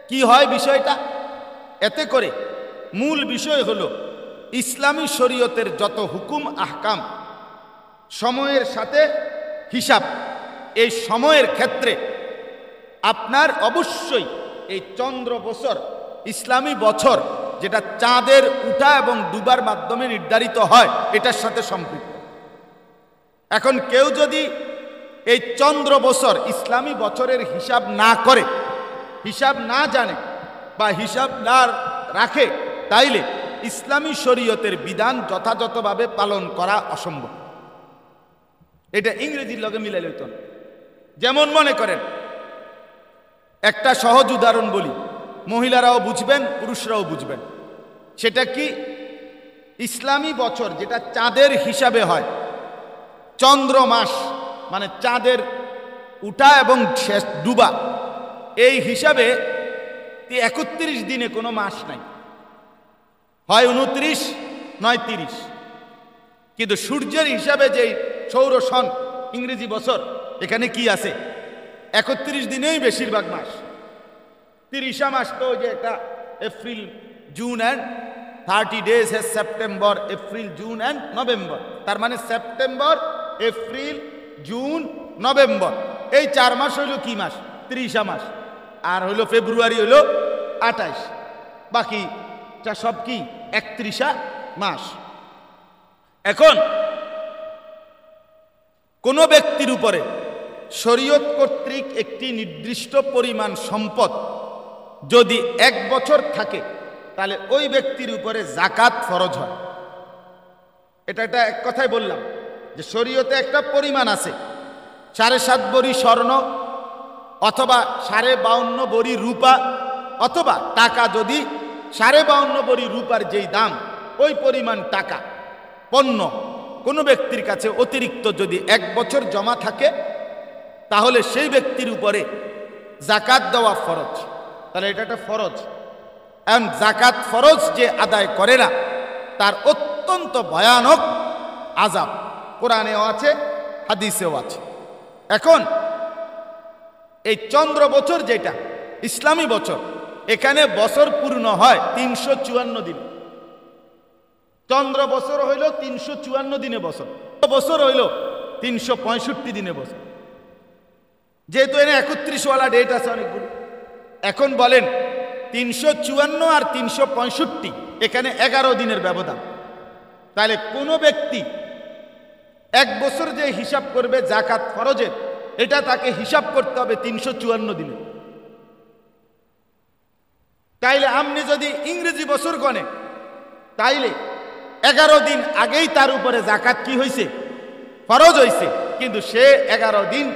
কি হয় বিষয়টা? এতে করে মূল বিষয় হলো ইসলামী শরীয়তের যত হুকুম আহকাম সময়ের সাথে হিসাব, এই সময়ের ক্ষেত্রে আপনার অবশ্যই এই চন্দ্র বছর, ইসলামী বছর, যেটা চাঁদের উঠা এবং ডুবার মাধ্যমে নির্ধারিত হয়, এটার সাথে সম্পৃক্ত। এখন কেউ যদি এই চন্দ্র বছর, ইসলামী বছরের হিসাব না করে, হিসাব না জানে বা হিসাব না রাখে, তাইলে ইসলামী শরীয়তের বিধান যথাযথভাবে পালন করা অসম্ভব। এটা ইংরেজির লগে মিলাইলে হইতো না। যেমন মনে করেন একটা সহজ উদাহরণ বলি, মহিলারাও বুঝবেন, পুরুষরাও বুঝবেন। সেটা কি? ইসলামী বছর যেটা চাঁদের হিসাবে হয়, চন্দ্র মাস মানে চাঁদের উঠা এবং শেষ ডুবা, এই হিসাবে 31 দিনে কোনো মাস নাই, হয় 29 নয় 30। কিন্তু সূর্যের হিসাবে যে সৌর সন ইংরেজি বছর, এখানে কি আছে? 31 দিনেই বেশিরভাগ মাস। 30 মাস তো ওই যে একটা April June and 30 days has September April June and November. তার মানে সেপ্টেম্বর এপ্রিল জুন নভেম্বর, এই 4 মাস হইল কি মাস? 30 মাস। আর হইল ফেব্রুয়ারি হইল 28, বাকিটা সব কি 31 মাস। এখন কোন ব্যক্তির উপরে শরীয়ত কর্তৃক একটি নির্দিষ্ট পরিমাণ সম্পদ যদি 1 বছর থাকে, তাহলে ওই ব্যক্তির উপরে জাকাত ফরজ হয়। এটা এক কথাই বললাম যে শরীয়তে একটা পরিমাণ আছে, 7.5 ভরি স্বর্ণ অথবা 52.5 ভরি রূপা, অথবা টাকা যদি 52.5 ভরি রূপার যেই দাম, ওই পরিমাণ টাকা পণ্য কোনো ব্যক্তির কাছে অতিরিক্ত যদি 1 বছর জমা থাকে, তাহলে সেই ব্যক্তির উপরে জাকাত দেওয়া ফরজ। তাহলে এটা একটা ফরজ। এবং জাকাত ফরজ যে আদায় করে না, তার অত্যন্ত ভয়ানক আযাব কোরআনেও আছে, হাদিসেও আছে। এখন এই চন্দ্র বছর যেটা ইসলামী বছর, এখানে বছর পূর্ণ হয় 354 দিন। চন্দ্র বছর হইল 354 দিনে বছর, বছর হইল 365 দিনে বছর। যেহেতু এনে 31 ওয়ালা ডেট আছে অনেকগুলো, এখন বলেন 354 আর 365, এখানে 11 দিনের ব্যবধান। তাহলে কোনো ব্যক্তি 1 বছর যে হিসাব করবে জাকাত ফরজের, এটা তাকে হিসাব করতে হবে 354 দিনে। তাইলে আপনি যদি ইংরেজি বছর গণে, তাইলে 11 দিন আগেই তার উপরে জাকাত কি হয়েছে? ফরজ হয়েছে। কিন্তু সে 11 দিন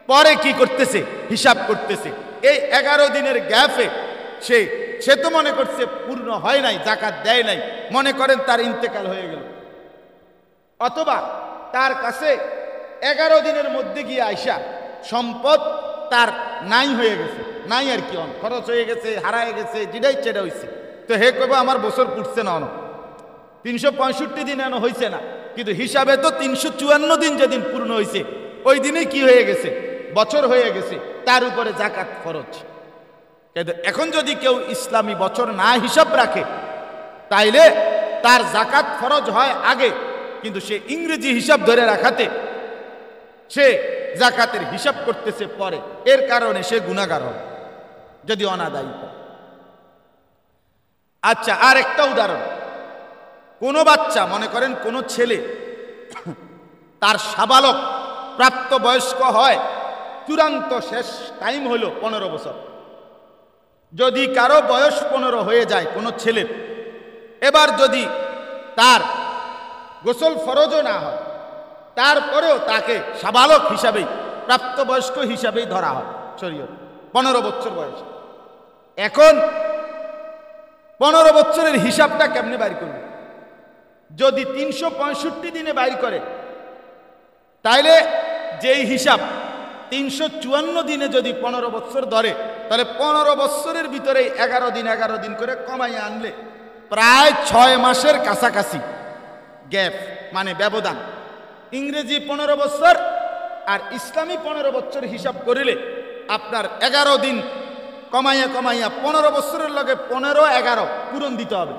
পরে কি করতেছে? হিসাব করতেছে। এই 11 দিনের গ্যাপে সে তো মনে করছে পূর্ণ হয় নাই, জাকাত দেয় নাই, মনে করেন তার ইন্তেকাল হয়ে গেল, অথবা তার কাছে 11 দিনের মধ্যে গিয়ে আইসা সম্পদ তার নাই হয়ে গেছে, নাই আর কি, খরচ হয়ে গেছে, হারায় গেছে, যেটাই চেটা হয়েছে। তো হে কবে আমার বছর পুড়ছে না, 365 দিন এনো হয়েছে না, কিন্তু হিসাবে তো 354 দিন যেদিন পূর্ণ হয়েছে, ওই দিনেই কি হয়ে গেছে? বছর হয়ে গেছে, তার উপরে জাকাত ফরজ। এখন যদি কেউ ইসলামী বছর না হিসাব রাখে, তাইলে তার জাকাত ফরজ হয় আগে, কিন্তু সে ইংরেজি হিসাব ধরে রাখাতে সে জাকাতের হিসাব করতেছে পরে, এর কারণে সে গুনাহগার হবে যদি অনাদায়ী হয়। আচ্ছা, আর একটা উদাহরণ, কোনো বাচ্চা, মনে করেন কোনো ছেলে, তার সাবালক প্রাপ্ত বয়স্ক হয়, চূড়ান্ত শেষ টাইম হলো 15 বছর। যদি কারো বয়স 15 হয়ে যায় কোনো ছেলের, এবার যদি তার গোসল ফরজও না হয়, তারপরেও তাকে সাবালক হিসাবেই, প্রাপ্তবয়স্ক হিসাবেই ধরা হয় শরীয়ত, 15 বছর বয়স। এখন 15 বছরের হিসাবটা কেমনে বাইর করবে? যদি 365 দিনে বাইর করে, তাইলে যেই হিসাব 354 দিনে যদি 15 বছর ধরে, তাহলে 15 বছরের ভিতরে 11 দিন করে কমাইয়া আনলে প্রায় 6 মাসের কাছাকাছি গ্যাপ, মানে ব্যবধান। ইংরেজি 15 বছর আর ইসলামী 15 বছর হিসাব করিলে আপনার 11 দিন কমাইয়া 15 বছরের লগে 15-11 পূরণ দিতে হবে।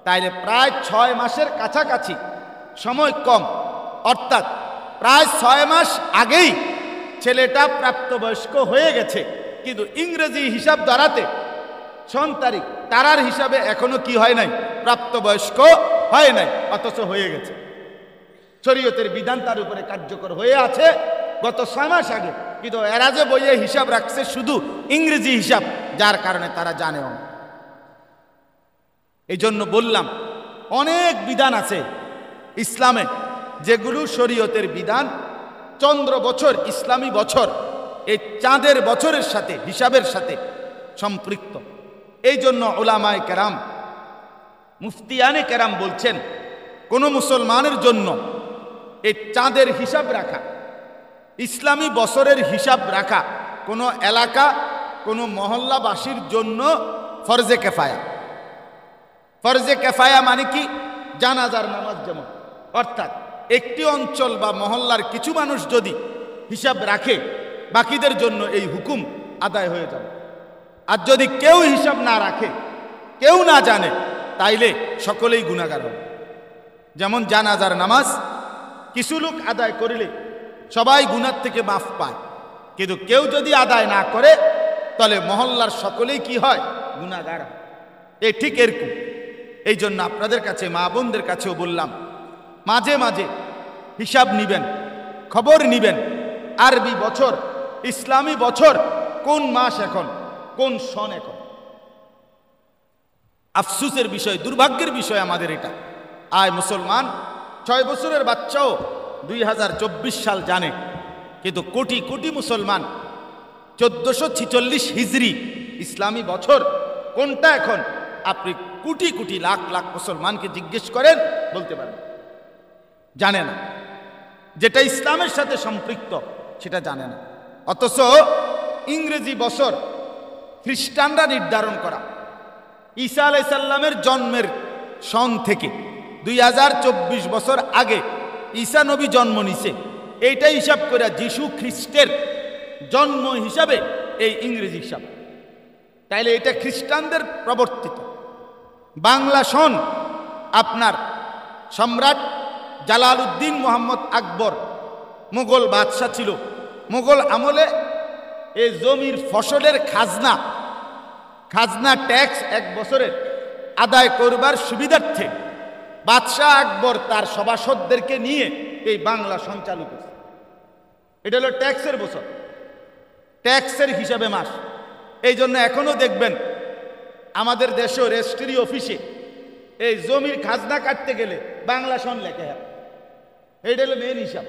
তাইলে প্রায় 6 মাসের কাছাকাছি সময় কম, অর্থাৎ প্রায় 6 মাস আগেই ছেলেটা প্রাপ্তবয়স্ক হয়ে গেছে, কিন্তু ইংরেজি হিসাব ধরাতে সন তারিখ তারার হিসাবে এখনো কি হয় নাই? প্রাপ্তবয়স্ক হয় নাই, অথচ হয়ে গেছে। শরীয়তের বিধান তার উপরে কার্যকর হয়ে আছে গত 6 মাস আগে, কিন্তু এরা যে বইয়ে হিসাব রাখছে শুধু ইংরেজি হিসাব, যার কারণে তারা জানেও না। এই জন্য বললাম, অনেক বিধান আছে ইসলামে যেগুলো শরীয়তের বিধান। চন্দ্র বছর, ইসলামী বছর, এই চাঁদের বছরের সাথে হিসাবের সাথে সম্পৃক্ত। এই জন্য উলামায়ে কেরাম, মুফতিয়ানে কেরাম বলছেন, কোনো মুসলমানের জন্য এই চাঁদের হিসাব রাখা, ইসলামী বছরের হিসাব রাখা কোনো এলাকা, কোনো মহল্লাবাসীর জন্য ফরজে কেফায়া। ফরজে কেফায়া মানে কি? জানাজার নামাজ যেমন, অর্থাৎ একটি অঞ্চল বা মহল্লার কিছু মানুষ যদি হিসাব রাখে, বাকিদের জন্য এই হুকুম আদায় হয়ে যাবে। আর যদি কেউ হিসাব না রাখে, কেউ না জানে, তাইলে সকলেই গুনাহগার হবে। যেমন জানাজার নামাজ কিছু লোক আদায় করিলে সবাই গুনাহ থেকে মাফ পায়, কিন্তু কেউ যদি আদায় না করে তাহলে মহল্লার সকলেই কি হয়? গুনাহগার হয়। এই ঠিক এরকম। এই জন্য আপনাদের কাছে, মা বোনদের কাছেও বললাম, মাঝে মাঝে হিসাব নিবেন, খবর নিবেন, আরবি বছর, ইসলামী বছর কোন মাস এখন, কোন সন এখন। আফসুসের বিষয়, দুর্ভাগ্যের বিষয় আমাদের এটা। আয় মুসলমান 6 বছরের বাচ্চাও 2024 সাল জানে, কিন্তু কোটি কোটি মুসলমান 1446 হিজরি ইসলামী বছর কোনটা এখন, আপনি কোটি কোটি লাখ লাখ মুসলমানকে জিজ্ঞেস করেন, বলতে পারেন জানে না। যেটা ইসলামের সাথে সম্পৃক্ত সেটা জানে না। অথচ ইংরেজি বছর খ্রিস্টানরা নির্ধারণ করা, ঈসা আলাইহিস সালামের জন্মের সন থেকে 2024 বছর আগে ঈসা নবী জন্ম নিছে, এইটাই হিসাব করে যিশু খ্রিস্টের জন্ম হিসাবে এই ইংরেজি হিসাব। তাইলে এটা খ্রিস্টানদের প্রবর্তিত। বাংলা সন আপনার সম্রাট জালালউদ্দিন মোহাম্মদ আকবর মুঘল বাদশাহ ছিল। মুঘল আমলে এই জমির ফসলের খাজনা ট্যাক্স 1 বছরের আদায় করবার সুবিধার্থে বাদশাহ আকবর তার সভাসদদেরকে নিয়ে এই বাংলা সন চালু করছে। এটা হলো ট্যাক্সের বছর, ট্যাক্সের হিসাবে মাস। এই জন্য এখনো দেখবেন আমাদের দেশেও রেজিস্ট্রি অফিসে এই জমির খাজনা কাটতে গেলে বাংলা সন লেখা হয়। এইটা হলো মেন হিসাব,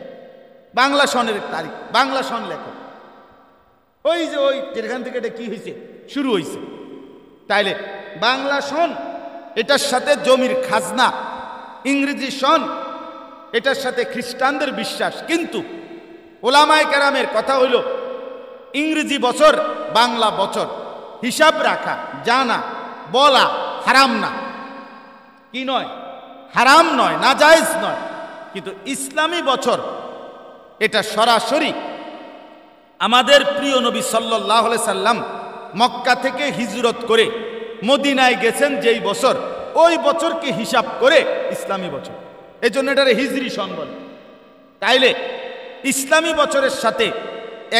বাংলা সনের তারিখ, বাংলা সন লেখা। ওই যে ওই যেখান থেকে এটা কি হয়েছে, শুরু হয়েছে। তাইলে বাংলা সন এটার সাথে জমির খাজনা, ইংরেজি সন এটার সাথে খ্রিস্টানদের বিশ্বাস। কিন্তু ওলামায়ে কেরামের কথা হইল, ইংরেজি বছর, বাংলা বছর হিসাব রাখা, জানা, বলা হারাম না। কি নয়? হারাম নয়, নাজায়েজ নয়। কিন্তু ইসলামী বছর এটা সরাসরি আমাদের প্রিয় নবী সাল্লাল্লাহু আলাইহি সাল্লাম মক্কা থেকে হিজরত করে মদিনায় গেছেন যেই বছর, ওই বছরকে হিসাব করে ইসলামী বছর। এই জন্য এটারে হিজরি সন বলে। তাইলে ইসলামী বছরের সাথে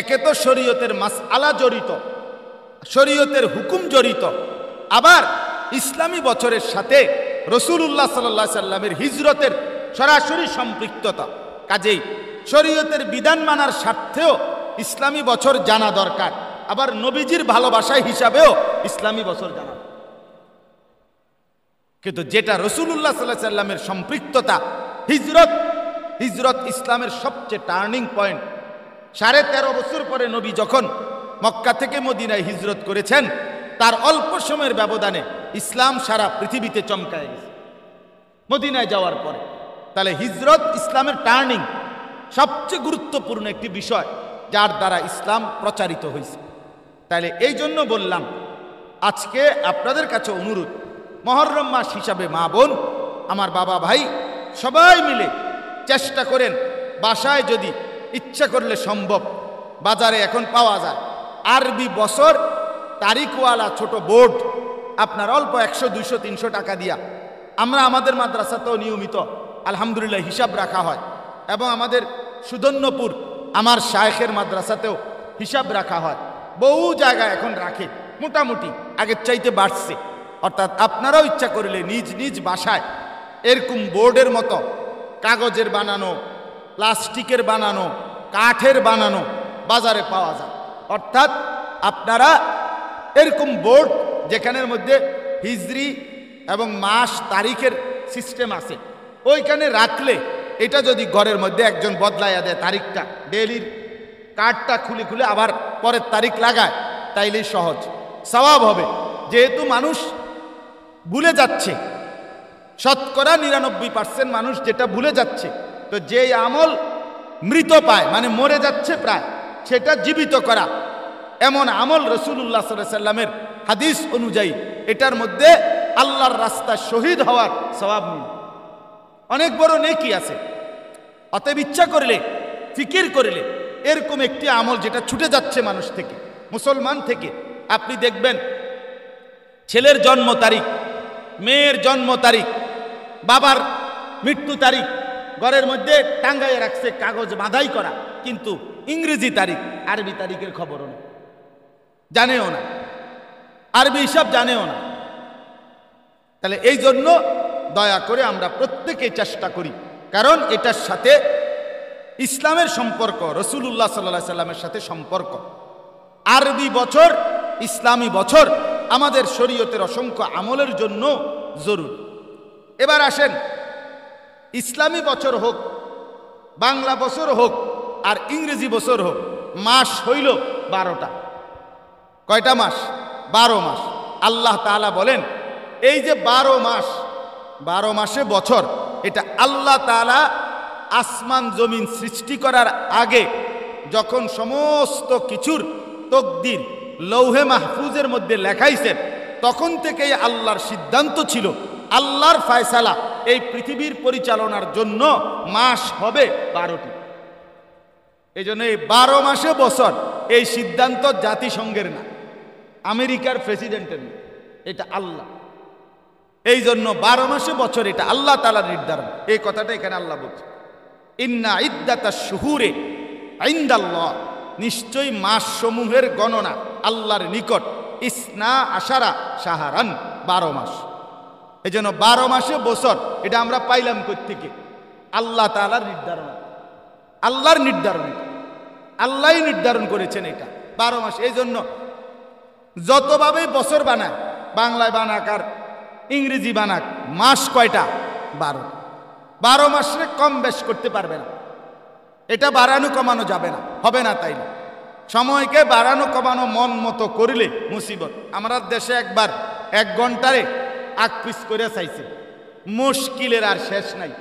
একে তো শরীয়তের মাসআলা জড়িত, শরীয়তের হুকুম জড়িত, আবার ইসলামী বছরের সাথে রাসূলুল্লাহ সাল্লাল্লাহু আলাইহি সাল্লামের হিজরতের সরাসরি সম্পৃক্ততা। কাজেই শরীয়তের বিধান মানার স্বার্থেও ইসলামী বছর জানা দরকার, আবার নবীজির ভালোবাসা হিসাবেও ইসলামী বছর জানা। কিন্তু যেটা রাসূলুল্লাহ সাল্লাল্লাহু আলাইহি সাল্লামের সম্পৃক্ততা, হিজরত ইসলামের সবচেয়ে টার্নিং পয়েন্ট। 13.5 বছর পরে নবী যখন মক্কা থেকে মদিনায় হিজরত করেছেন, তার অল্প সময়ের ব্যবধানে ইসলাম সারা পৃথিবীতে চমকায় গেছে মদিনায় যাওয়ার পরে। তাহলে হিজরত ইসলামের টার্নিং, সবচেয়ে গুরুত্বপূর্ণ একটি বিষয় যার দ্বারা ইসলাম প্রচারিত হয়েছে। তাহলে এই জন্য বললাম, আজকে আপনাদের কাছে অনুরোধ, মহররম মাস হিসাবে মা বোন, আমার বাবা ভাই সবাই মিলে চেষ্টা করেন, বাসায় যদি ইচ্ছা করলে সম্ভব, বাজারে এখন পাওয়া যায় আরবি বছর তারিখওয়ালা ছোট বোর্ড, আপনার অল্প 100, 200, 300 টাকা দিয়া। আমরা আমাদের মাদ্রাসাতেও নিয়মিত আলহামদুলিল্লাহ হিসাব রাখা হয়, এবং আমাদের সুদন্যপুর আমার শায়েখের মাদ্রাসাতেও হিসাব রাখা হয়। বহু জায়গায় এখন রাখে, মোটামুটি আগের চাইতে বাড়ছে। অর্থাৎ আপনারাও ইচ্ছা করলে নিজ নিজ বাসায় এরকম বোর্ডের মতো কাগজের বানানো, প্লাস্টিকের বানানো, কাঠের বানানো বাজারে পাওয়া যায়। অর্থাৎ আপনারা এরকম বোর্ড যেখানের মধ্যে হিজরি এবং মাস তারিখের সিস্টেম আছে, ওইখানে রাখলে এটা যদি ঘরের মধ্যে একজন বদলাইয়া দেয় তারিখটা, ডেইলির কার্ডটা খুলে খুলে আবার পরের তারিখ লাগায়, তাইলেই সহজ সওয়াব হবে। যেহেতু মানুষ ভুলে যাচ্ছে, শতকরা 99% মানুষ যেটা ভুলে যাচ্ছে, তো যে আমল মৃত পায় মানে মরে যাচ্ছে প্রায়, সেটা জীবিত করা, এমন আমল রাসূলুল্লাহ সাল্লাল্লাহু আলাইহি সাল্লামের হাদিস অনুযায়ী এটার মধ্যে আল্লাহর রাস্তায় শহীদ হওয়ার সওয়াব নেই, অনেক বড় নেকি আছে। অতএব ইচ্ছা করলে, ফিকির করলে এরকম একটি আমল যেটা ছুটে যাচ্ছে মানুষ থেকে, মুসলমান থেকে, আপনি দেখবেন ছেলের জন্ম তারিখ, মেয়ের জন্ম তারিখ, বাবার মৃত্যু তারিখ ঘরের মধ্যে টাঙ্গাইয়ে রাখছে, কাগজ বাঁধাই করা, কিন্তু ইংরেজি তারিখ, আরবি তারিখের খবরও নেই, জানেও না, আরবি হিসাব জানেও না। তাহলে এই জন্য দয়া করে আমরা প্রত্যেকে চেষ্টা করি, কারণ এটার সাথে ইসলামের সম্পর্ক, রাসূলুল্লাহ সাল্লাল্লাহু আলাইহি সাল্লামের সাথে সম্পর্ক। আরবি বছর, ইসলামী বছর আমাদের শরীয়তের অসংখ্য আমলের জন্য জরুরি। এবার আসেন, ইসলামী বছর হোক, বাংলা বছর হোক আর ইংরেজি বছর হোক, মাস হইল 12টা। কয়টা মাস? 12 মাস। আল্লাহ তাআলা বলেন এই যে 12 মাস, 12 মাসে বছর, এটা আল্লাহ তাআলা আসমান জমিন সৃষ্টি করার আগে যখন সমস্ত কিছুর তকদির লৌহে মাহফুজের মধ্যে লেখাইছেন, তখন থেকেই আল্লাহর সিদ্ধান্ত ছিল, আল্লাহর ফয়সালা এই পৃথিবীর পরিচালনার জন্য মাস হবে 12টি। এই জন্য এই 12 মাসে বছর, এই সিদ্ধান্ত জাতিসংঘের না, আমেরিকার প্রেসিডেন্টের না, এটা আল্লাহ। এই জন্য 12 মাসে বছর এটা আল্লাহ তাআলার নির্ধারণ। এই কথাটা এখানে আল্লাহ বলছে, ইন্না ইদ্দাতাশ শুহুরে ইনদাল্লাহ, নিশ্চয়ই মাস সমূহের গণনা আল্লাহর নিকট, ইসনা আশারা শাহরান, 12 মাস। এই জন্য 12 মাসে বছর এটা আমরা পাইলাম কোত্থেকে? আল্লাহ তাআলার নির্ধারণ, আল্লাহর নির্ধারণ, আল্লাহই নির্ধারণ করেছেন এটা 12 মাস। এই জন্য যতভাবে বছর বানায়, বাংলায় বানাক আর ইংরেজি বানাক, মাস কয়টা? 12। 12 মাসে কম বেশ করতে পারবে না, এটা বাড়ানো কমানো যাবে না, হবে না। তাই না, সময়কে বাড়ানো কমানো মন মতো করলে মুসিবত। আমরা দেশে একবার 1 ঘন্টারে আগ পিস করে চাইছে, মুশকিলের আর শেষ নাই।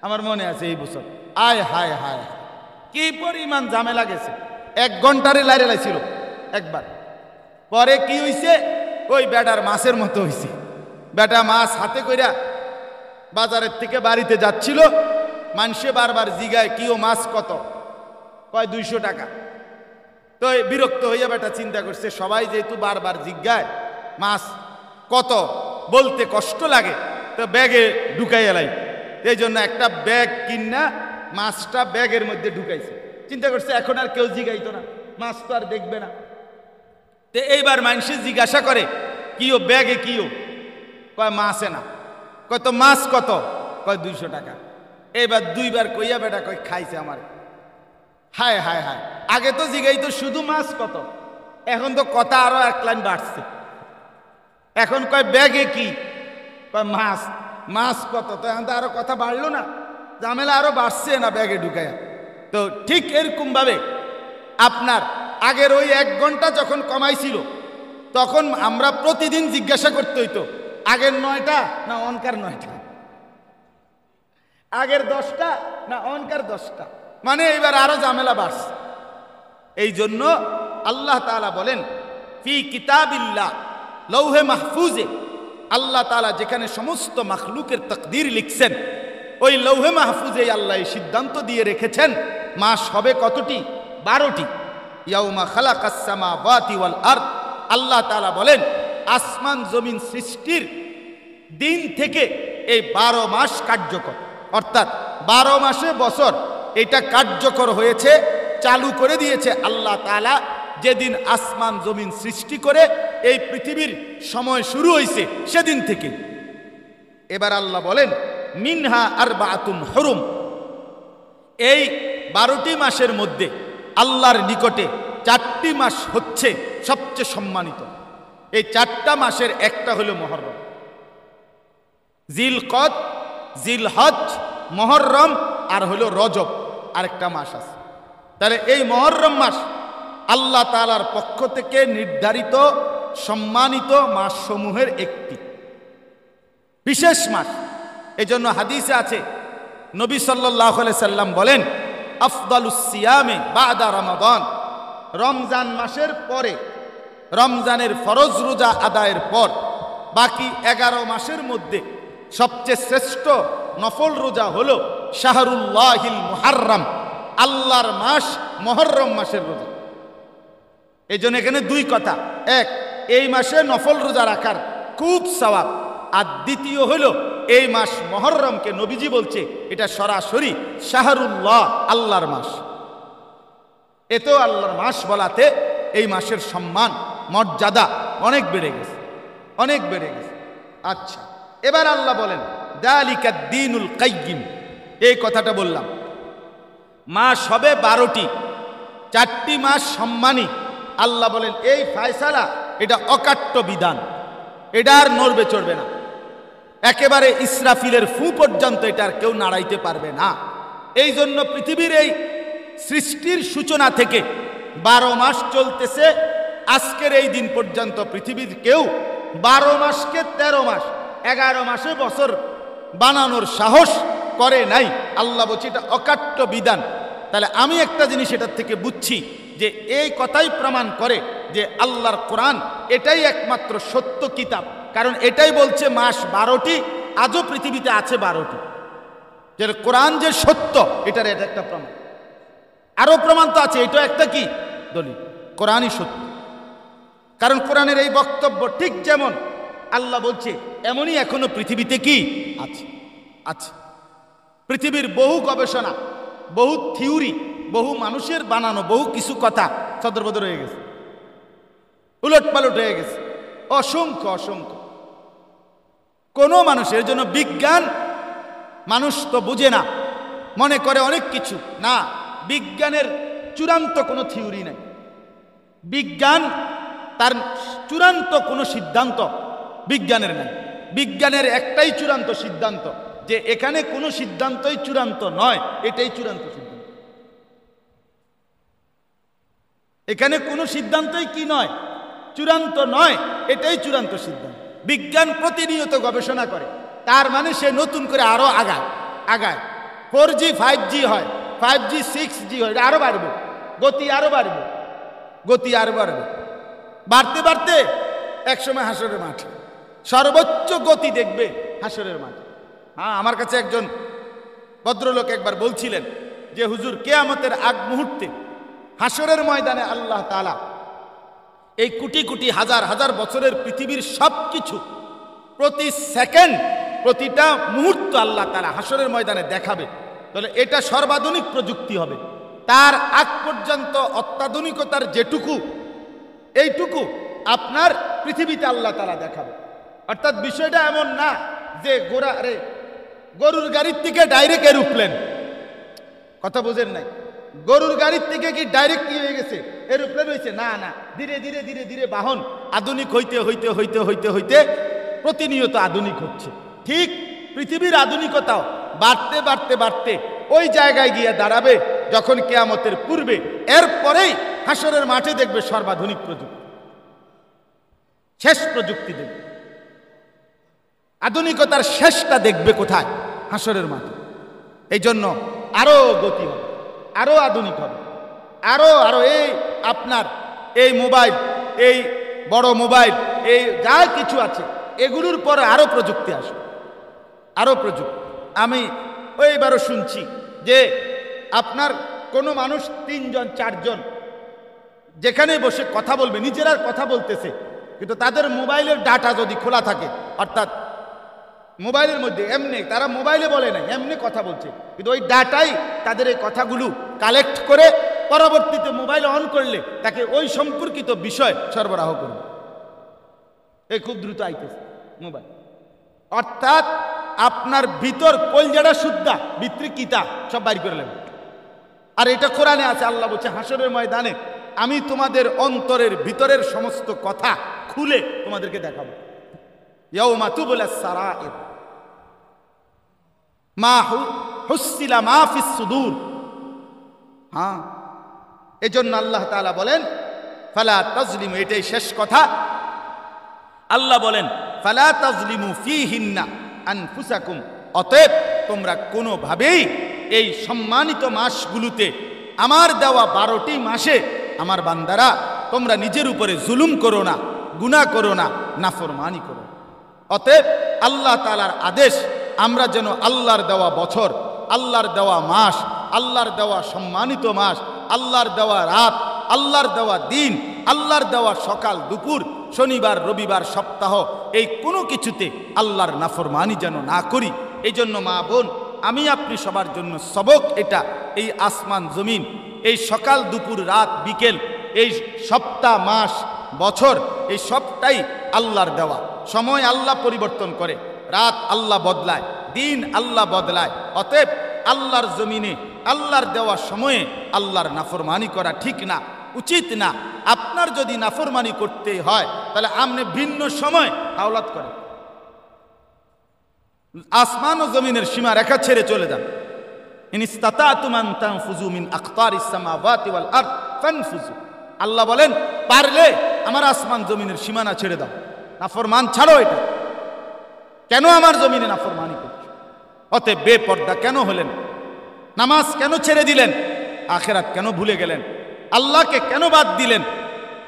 আমার মনে আছে এই বছর, আয় হায় হায় কি পরিমাণ ঝামেলা গেছে। 1 ঘন্টারে লাইরে লাইছিল একবার। পরে কি হইছে, ওই বেটার মাছের মতো হইছে। বেটা মাছ হাতে কইরা বাজারের থেকে বাড়িতে যাচ্ছিল, মানুষে বারবার জিগায় কি ও মাছ কত? কয় 200 টাকা। তো বিরক্ত হইয়া বেটা চিন্তা করছে, সবাই যেহেতু বারবার জিজ্ঞায় মাছ কত বলতে কষ্ট লাগে, তো ব্যাগে ঢুকাই এলাই। এই জন্য একটা ব্যাগ কিনা মাছটা ব্যাগের মধ্যে ঢুকাইছে। চিন্তা করছে এখন আর কেউ জিগাইতো না, মাছ তো আর দেখবে না। তো এইবার মানুষে জিজ্ঞাসা করে কি ও ব্যাগে কি ও? কয় মাছে না। কয় তো মাছ কত? কয় 200 টাকা। এইবার 2 বার কইয়া বেটা কয় খাইছে আমার। হায় হায় হায়, আগে তো জিগাইতো শুধু মাছ কত, এখন তো কথা আরো 1 লাইন বাড়ছে। এখন কয় ব্যাগে কি? কয় মাছ। মাছ কত? তো এখন তো আরো কথা বাড়লো না, ঝামেলা আরো বাড়ছে না ব্যাগে ঢুকাইয়া। তো ঠিক এরকম ভাবে আপনার আগের ওই 1 ঘন্টা যখন কমাইছিল, তখন আমরা প্রতিদিন জিজ্ঞাসা করতে হইতো আগের 9টা না অনকার 9টা, আগের 10টা না অনকার 10টা। মানে এবার আরো ঝামেলা বাড়ছে। এই জন্য আল্লাহ তাআলা বলেন ফি কিতাবিল্লাহ, লৌহে মাহফুজে আল্লাহ তাআলা যেখানে সমস্ত মাখলুকের তাকদীর লিখছেন, ওই লৌহে মাহফুজে আল্লাহ সিদ্ধান্ত দিয়ে রেখেছেন মাস হবে কতটি? 12টি। ইয়াউমা খালাকাস সামাওয়াতি ওয়াল আরদ, আল্লাহ তাআলা বলেন আসমান জমিন সৃষ্টির দিন থেকে এই 12 মাস কার্যকর, অর্থাৎ 12 মাসে বছর এটা কার্যকর হয়েছে, চালু করে দিয়েছে আল্লাহ তাআলা যেদিন আসমান জমিন সৃষ্টি করে এই পৃথিবীর সময় শুরু হয়েছে সেদিন থেকে। এবার আল্লাহ বলেন মিনহা আরবাআতুন হুরুম, এই 12টি মাসের মধ্যে আল্লাহর নিকটে 4টি মাস হচ্ছে সবচেয়ে সম্মানিত। এই 4টা মাসের একটা হলো মুহররম, জিলকদ, জিলহজ, মুহররম আর হলো রজব, আরেকটা মাস আছে। তাহলে এই মুহররম মাস আল্লাহ তাআলার পক্ষ থেকে নির্ধারিত সম্মানিত মাসসমূহের একটি বিশেষ মাস। এই জন্য হাদিসে আছে, নবী সাল্লাল্লাহু আলাইহি সাল্লাম বলেন, আফদালুস সিয়ামে বাদা রমাদান, রমজান মাসের পরে, রমজানের ফরজ রোজা আদায়ের পর বাকি 11 মাসের মধ্যে সবচেয়ে শ্রেষ্ঠ নফল রোজা হলো শাহরুল্লাহিল মুহাররম, আল্লাহর মাস মুহররম মাসের রোজা। এই জন্য এখানে দুই কথা, এক, এই মাসে নফল রোজা রাখার খুব সওয়াব, আর দ্বিতীয় হলো এই মাস মুহররমকে নবীজি বলছে এটা সরাসরি শাহরুল্লাহ, আল্লাহর মাস। এতেও আল্লাহর মাস বলাতে এই মাসের সম্মান মর্যাদা অনেক বেড়ে গেছে, অনেক বেড়ে গেছে। আচ্ছা, এবার আল্লাহ বলেন যালিকা দ্বীনুল কাইয়্যিম, এই কথাটা বললাম, মাস হবে 12টি, 4টি মাস সম্মানী। আল্লাহ বলেন এই ফায়সালা এটা অকাট্য বিধান, এটা আর নড়বে চড়বে না, একেবারে ইসরাফিলের ফু পর্যন্ত এটা আর কেউ নাড়াইতে পারবে না। এই জন্য পৃথিবীর এই সৃষ্টির সূচনা থেকে 12 মাস চলতেছে, আজকের এই দিন পর্যন্ত পৃথিবীর কেউ 12 মাসকে 13 মাস 11 মাসে বছর বানানোর সাহস করে নাই। আল্লাহ বলছে এটা অকাট্য বিধান। তাহলে আমি একটা জিনিস এটার থেকে বুঝছি যে এই কথাই প্রমাণ করে যে আল্লাহর কোরআন এটাই একমাত্র সত্য কিতাব, কারণ এটাই বলছে মাস 12টি, আজও পৃথিবীতে আছে 12টি। যে কোরআন যে সত্য এটার এটা একটা প্রমাণ। আরো প্রমাণ তো আছে, এটা একটা কি দলিল, কোরআনই সত্য। কারণ কোরআনের এই বক্তব্য ঠিক যেমন আল্লাহ বলছে এমনই এখনো পৃথিবীতে কি আছে, আছে। পৃথিবীর বহু গবেষণা, বহু থিওরি, বহু মানুষের বানানো বহু কিছু কথা সদরবদর হয়ে গেছে, উলট পালট হয়ে গেছে, অসংখ্য অসংখ্য। কোন মানুষের জন্য বিজ্ঞান, মানুষ তো বুঝে না, মনে করে অনেক কিছু না, বিজ্ঞানের চূড়ান্ত কোনো থিওরি নাই, বিজ্ঞান তার চূড়ান্ত কোনো সিদ্ধান্ত বিজ্ঞানের নাই। বিজ্ঞানের একটাই চূড়ান্ত সিদ্ধান্ত যে এখানে কোনো সিদ্ধান্তই চূড়ান্ত নয়, এটাই চূড়ান্ত সিদ্ধান্ত। এখানে কোনো সিদ্ধান্তই কি নয়, চূড়ান্ত নয়, এটাই চূড়ান্ত সিদ্ধান্ত। বিজ্ঞান প্রতিনিয়ত গবেষণা করে, তার মানে সে নতুন করে আরো আগায় আগায়। 4G 5G হয়, 5G 6G হয়, আরো বাড়বে, গতি আরো বাড়বে, গতি আরো বাড়বে, বাড়তে বাড়তে একসময় হাসরের মাঠে সর্বোচ্চ গতি দেখবে হাসরের মাঠে। হ্যাঁ, আমার কাছে একজন ভদ্রলোক একবার বলছিলেন যে হুজুর, কিয়ামতের আগ মুহূর্তে হাসরের ময়দানে আল্লাহ তাআলা এই কোটি কোটি হাজার হাজার বছরের পৃথিবীর সব কিছু প্রতি সেকেন্ড, প্রতিটা মুহূর্ত আল্লাহ তাআলা হাসরের ময়দানে দেখাবে। তাহলে এটা সর্বাধুনিক প্রযুক্তি হবে। তার আগ পর্যন্ত অত্যাধুনিকতার যেটুকু, এইটুকু আপনার পৃথিবীতে আল্লাহ তাআলা দেখাবে। অর্থাৎ বিষয়টা এমন না যে গরুর গাড়ির থেকে ডাইরেক্ট এরোপ্লেন, কথা বোঝেন নাই, গরুর গাড়ির থেকে কি ডাইরেক্ট কি হয়ে গেছে, এরোপ্লেন হয়েছে, না না, ধীরে ধীরে ধীরে ধীরে বাহন আধুনিক হইতে হইতে হইতে হইতে হইতে প্রতিনিয়ত আধুনিক হচ্ছে। ঠিক পৃথিবীর আধুনিকতাও বাড়তে বাড়তে বাড়তে ওই জায়গায় গিয়ে দাঁড়াবে যখন কিয়ামতের পূর্বে, এরপরেই হাসরের মাঠে দেখবে সর্বাধুনিক প্রযুক্তি, শেষ প্রযুক্তি দেখবে। আধুনিকতার শেষটা দেখবে কোথায়? হাসরের মাঠে। এই জন্য আরো গতি হবে, আরো আধুনিক হবে, আরো আরো এই আপনার এই মোবাইল, এই বড় মোবাইল, এই যা কিছু আছে এগুলোর পরে আরো প্রযুক্তি আসবে, আরো প্রযুক্তি। আমি ওইবারও শুনছি যে আপনার কোনো মানুষ 3 জন 4 জন যেখানে বসে কথা বলবে, নিজেরা কথা বলতেছে, কিন্তু তাদের মোবাইলের ডাটা যদি খোলা থাকে, অর্থাৎ মোবাইলের মধ্যে এমনি তারা মোবাইলে বলে নাই, এমনি কথা বলছে, কিন্তু ওই ডাটাই তাদের এই কথাগুলো কালেক্ট করে পরবর্তীতে মোবাইল অন করলে তাকে ওই সম্পর্কিত বিষয় সরবরাহ করবে। এই খুব দ্রুত আইতেছে মোবাইল। অর্থাৎ আপনার ভিতর কলজাটা শুদ্ধা, ভিতরে কিতা সব বাইর করে নেবে। আর এটা কোরআনে আছে, আল্লাহ বলছে হাসরের ময়দানে আমি তোমাদের অন্তরের ভিতরের সমস্ত কথা খুলে তোমাদেরকে দেখাবো। ইয়াউমা তুবলাস সারাইর মা হুসিলা মা ফিস সুদূর। হ্যাঁ, এজন্য আল্লাহ তাআলা বলেন ফালা তাজলিমু, এটাই শেষ কথা। আল্লাহ বলেন ফালা তাজলিমু ফীহিন্না আনফুসাকুম, অতএব তোমরা কোনোভাবেই এই সম্মানিত মাসগুলোতে, আমার দেওয়া 12টি মাসে আমার বান্দারা তোমরা নিজের উপরে জুলুম করো না, গুনাহ করো না, নাফরমানি করো। অতএব আল্লাহ তাআলার আদেশ, আমরা যেন আল্লাহর দেওয়া বছর, আল্লাহর দেওয়া মাস, আল্লাহর দেওয়া সম্মানিত মাস, আল্লাহর দেওয়া রাত, আল্লাহর দেওয়া দিন, আল্লাহর দেওয়া সকাল দুপুর, শনিবার রবিবার সপ্তাহ, এই কোনো কিছুতে আল্লাহর নাফরমানি যেন না করি। এই জন্য মা বোন, আমি আপনি সবার জন্য সবক এটা, এই আসমান জমিন, এই সকাল দুপুর রাত বিকেল, এই সপ্তাহ মাস বছর, এই সবটাই আল্লাহর দেওয়া। সময় আল্লাহ পরিবর্তন করে, রাত আল্লাহ বদলায়, দিন আল্লাহ বদলায়। অতএব আল্লাহর জমিনে আল্লাহর দেওয়া সময়ে আল্লাহর নাফরমানি করা ঠিক না, উচিত না। আপনার যদি নাফরমানি করতে হয় তাহলে আপনি ভিন্ন সময় আওলাদ করেন, আসমান ও জমিনের সীমা রেখা ছেড়ে চলে যান। ইন ইসতাতাতুম আন তানফুযু মিন আকতারিস সামাওয়াতি ওয়াল আরদ ফানফুযু, আল্লাহ বলেন পারলে আমার আসমান জমিনের সীমানা ছেড়ে দাও, নাফরমান ছাড়ো। এটা কেন আমার জমিনে নাফরমানি করছো? অতএব বেপর্দা কেন হলেন? নামাজ কেন ছেড়ে দিলেন? আখিরাত কেন ভুলে গেলেন? আল্লাহকে কেন বাদ দিলেন?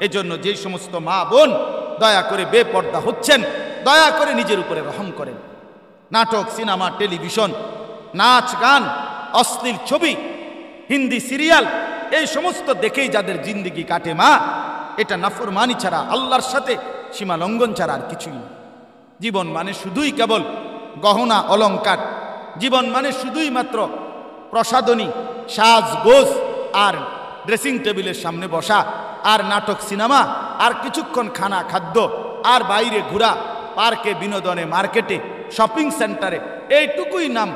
এজন্য যে সমস্ত মা বোন দয়া করে বেপর্দা হচ্ছেন, দয়া করে নিজের উপরে রহম করেন। নাটক, সিনেমা, টেলিভিশন, নাচ গান, অশ্লীল ছবি, হিন্দি সিরিয়াল, এই সমস্ত দেখেই যাদের জিন্দেগি কাটে মা, এটা নাফরমানি ছাড়া, আল্লাহর সাথে সীমা লঙ্ঘন ছাড়া আর কিছুই না। জীবন মানে শুধুই কেবল গহনা অলংকার, জীবন মানে শুধুই মাত্র প্রসাদনী, সাজগোজ আর ড্রেসিং টেবিলের সামনে বসা, আর নাটক সিনেমা, আর কিছুক্ষণ খানা খাদ্য, আর বাইরে ঘোরা, পার্কে, বিনোদনে, মার্কেটে, শপিং সেন্টারে, এইটুকুই নাম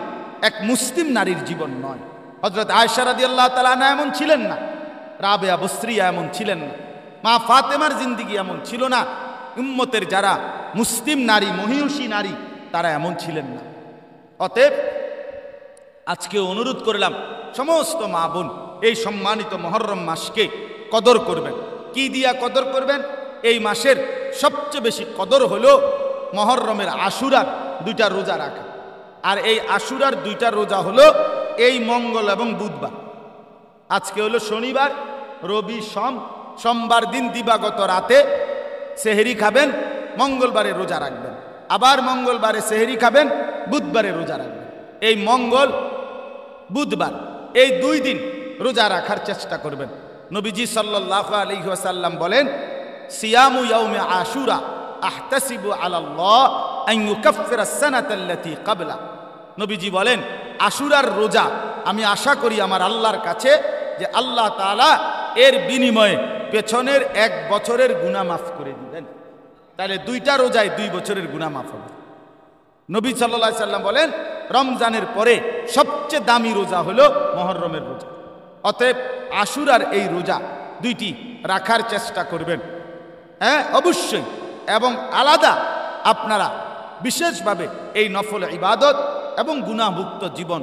এক মুসলিম নারীর জীবন নয়। হযরত আয়েশা রাদিয়াল্লাহু তাআলা আনহা এমন ছিলেন না, রাবেয়া বসরিয়া এমন ছিলেন না, মা ফাতেমার জিন্দেগি এমন ছিল না, উম্মতের যারা মুসলিম নারী, মহিয়সী নারী, তারা এমন ছিলেন না। অতএব আজকে অনুরোধ করলাম সমস্ত মা বোন, এই সম্মানিত মুহররম মাসকে কদর করবেন। কি দিয়া কদর করবেন? এই মাসের সবচেয়ে বেশি কদর হলো মুহররমের আশুরার 2টা রোজা রাখা। আর এই আশুরার 2টা রোজা হলো এই মঙ্গল এবং বুধবার। আজকে হলো শনিবার, রবি, সোমবার দিন দিবাগত রাতে সেহরি খাবেন, মঙ্গলবারে রোজা রাখবেন, আবার মঙ্গলবারে সেহরি খাবেন, বুধবারে রোজা রাখবেন। এই মঙ্গল বুধবার এই 2 দিন রোজা রাখার চেষ্টা করবেন। নবীজি সাল্লাল্লাহু আলাইহি ওয়াসাল্লাম বলেন, সিয়ামু ইয়াউমে আশুরা আহতাসিবু আলাল্লাহ আন ইউকাফফিরা আস-সানাতাল্লাতী ক্বাবলা। নবীজি বলেন, আশুরার রোজা আমি আশা করি আমার আল্লাহর কাছে যে আল্লাহ তাআলা এর বিনিময়ে পেছনের 1 বছরের গুনাহ মাফ করে দিবেন। তাহলে 2টা রোজায় 2 বছরের গুনাহ মাফ হবে। নবী সাল্লাল্লাহু আলাইহি সাল্লাম বলেন, রমজানের পরে সবচেয়ে দামি রোজা হলো মুহররমের রোজা। অতএব আশুরার এই রোজা 2টি রাখার চেষ্টা করবেন, হ্যাঁ অবশ্যই। এবং আলাদা আপনারা বিশেষভাবে এই নফল ইবাদত এবং গুনাহমুক্ত জীবন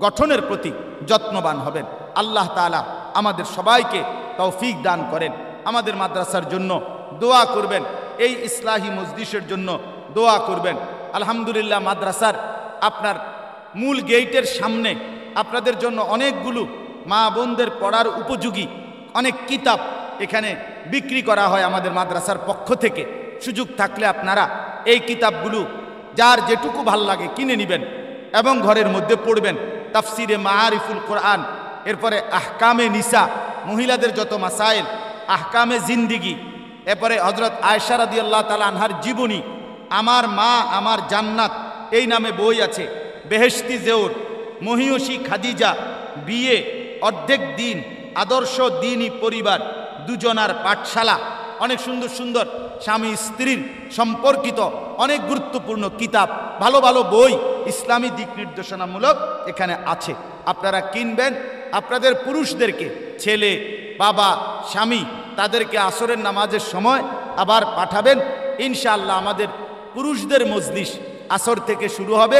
গঠনের প্রতি যত্নবান হবেন। আল্লাহ তাআলা আমাদের সবাইকে তৌফিক দান করেন। আমাদের মাদ্রাসার জন্য দোয়া করবেন, এই ইসলাহি মজলিসের জন্য দোয়া করবেন। আলহামদুলিল্লাহ, মাদ্রাসার আপনার মূল গেটের সামনে আপনাদের জন্য অনেকগুলো মা বোনদের পড়ার উপযোগী অনেক কিতাব এখানে বিক্রি করা হয় আমাদের মাদ্রাসার পক্ষ থেকে। সুযোগ থাকলে আপনারা এই কিতাবগুলো যার যেটুকু ভাল লাগে কিনে নেবেন এবং ঘরের মধ্যে পড়বেন। তাফসিরে মাআরিফুল কোরআন, এরপরে আহকামে নিসা, মহিলাদের যত মাসাইল, আহকামে জিন্দিগি, এরপরে হযরত আয়েশা রাদিয়াল্লাহু তাআলা আনহার জীবনী, আমার মা আমার জান্নাত এই নামে বই আছে, বেহেশতি জেওর, মহিয়সী খাদিজা, বিয়ে, অর্ধেক দিন, আদর্শ দিনী পরিবার, দুজনার পাঠশালা, অনেক সুন্দর সুন্দর স্বামী স্ত্রীর সম্পর্কিত অনেক গুরুত্বপূর্ণ কিতাব, ভালো ভালো বই, ইসলামী দিক নির্দেশনামূলক এখানে আছে। আপনারা কিনবেন, আপনাদের পুরুষদেরকে, ছেলে, বাবা, স্বামী, তাদেরকে আসরের নামাজের সময় আবার পাঠাবেন। ইনশাআল্লাহ আমাদের পুরুষদের মজলিস আসর থেকে শুরু হবে।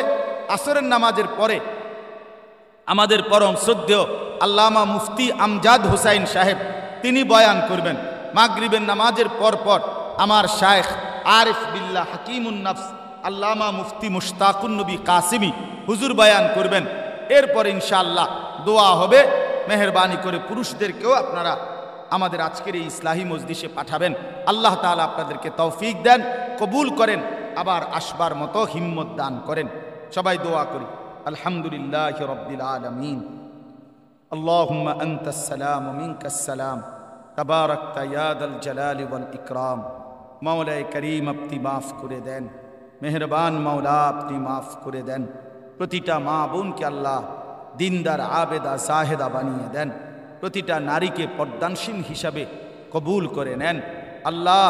আসরের নামাজের পরে আমাদের পরম শ্রদ্ধেয় আল্লামা মুফতি আমজাদ হোসাইন সাহেব তিনি বয়ান করবেন। মাগরিবের নামাজের পর আমার শায়েখ আরিফ বিল্লাহ হাকিমুন নফস আল্লামা মুফতি মুশতাকুন নবী কাসিমি হুজুর বয়ান করবেন। এরপর ইনশাআল্লাহ দোয়া হবে। মেহেরবানি করে পুরুষদেরকেও আপনারা আমাদের আজকের এই ইসলাহি মজলিসে পাঠাবেন। আল্লাহ তাআলা আপনাদেরকে তৌফিক দেন, কবুল করেন, আবার আসবার মতো হিম্মত দান করেন। সবাই দোয়া করি। আলহামদুলিল্লাহি রাব্বিল আলামিন। আল্লাহুম্মা আনতাস সালাম ওয়া মিনকাস সালাম তাবারাকতা ইয়া দাল জালালি ওয়াল ইকরাম। মাওলায়ে করিম আপনি মাফ করে দেন, মেহেরবান মাওলা আপনি মাফ করে দেন। প্রতিটা মা বোনকে আল্লাহ দিনদার আবেদা জাহেদা বানিয়ে দেন। প্রতিটা নারীকে পর্দানশীল হিসাবে কবুল করে নেন। আল্লাহ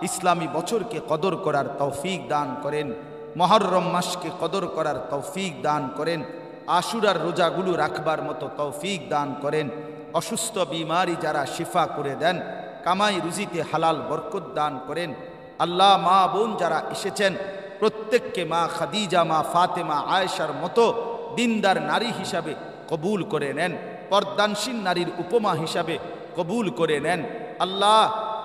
ইসলামী বছরকে কদর করার তৌফিক দান করেন। মুহররম মাসকে কদর করার তৌফিক দান করেন। আশুরার রোজাগুলো রাখবার মতো তৌফিক দান করেন। অসুস্থ বিমারি যারা শিফা করে দেন, কামাই রুজিতে হালাল বরকত দান করেন। আল্লাহ মা বোন যারা এসেছেন প্রত্যেককে মা খাদিজা, মা ফাতেমা, আয়েশার মতো দিনদার নারী হিসাবে কবুল করে নেন। পর্দানশীল নারীর উপমা হিসাবে কবুল করে নেন। আল্লাহ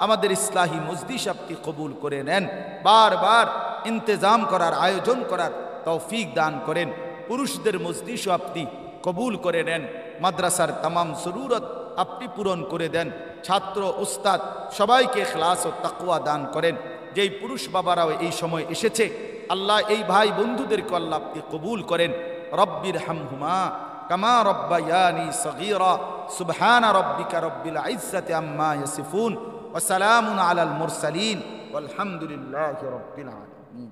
আমাদের ইসলাহি মজলিস আপনি কবুল করে নেন। বারবার ইন্তেজাম করার, আয়োজন করার তৌফিক দান করেন। পুরুষদের মজলিসও আপনি কবুল করে নেন। মাদ্রাসার তামাম জরুরত আপনি পূরণ করে দেন। ছাত্র উস্তাদ সবাইকে ইখলাস ও তাকওয়া দান করেন। যেই পুরুষ বাবারাও এই সময় এসেছে আল্লাহ এই ভাই বন্ধুদেরকে আল্লাহ আপনি কবুল করেন। রব্বির হামহুমা কামা রব্বায়ানি সগীরা। সুবহানা রব্বিকা রব্বিল ইজ্জাতি আম্মা ইয়াসিফুন ওয়া সালামুন আলাল মুরসালিন ওয়ালহামদুলিল্লাহি রাব্বিল আলামিন।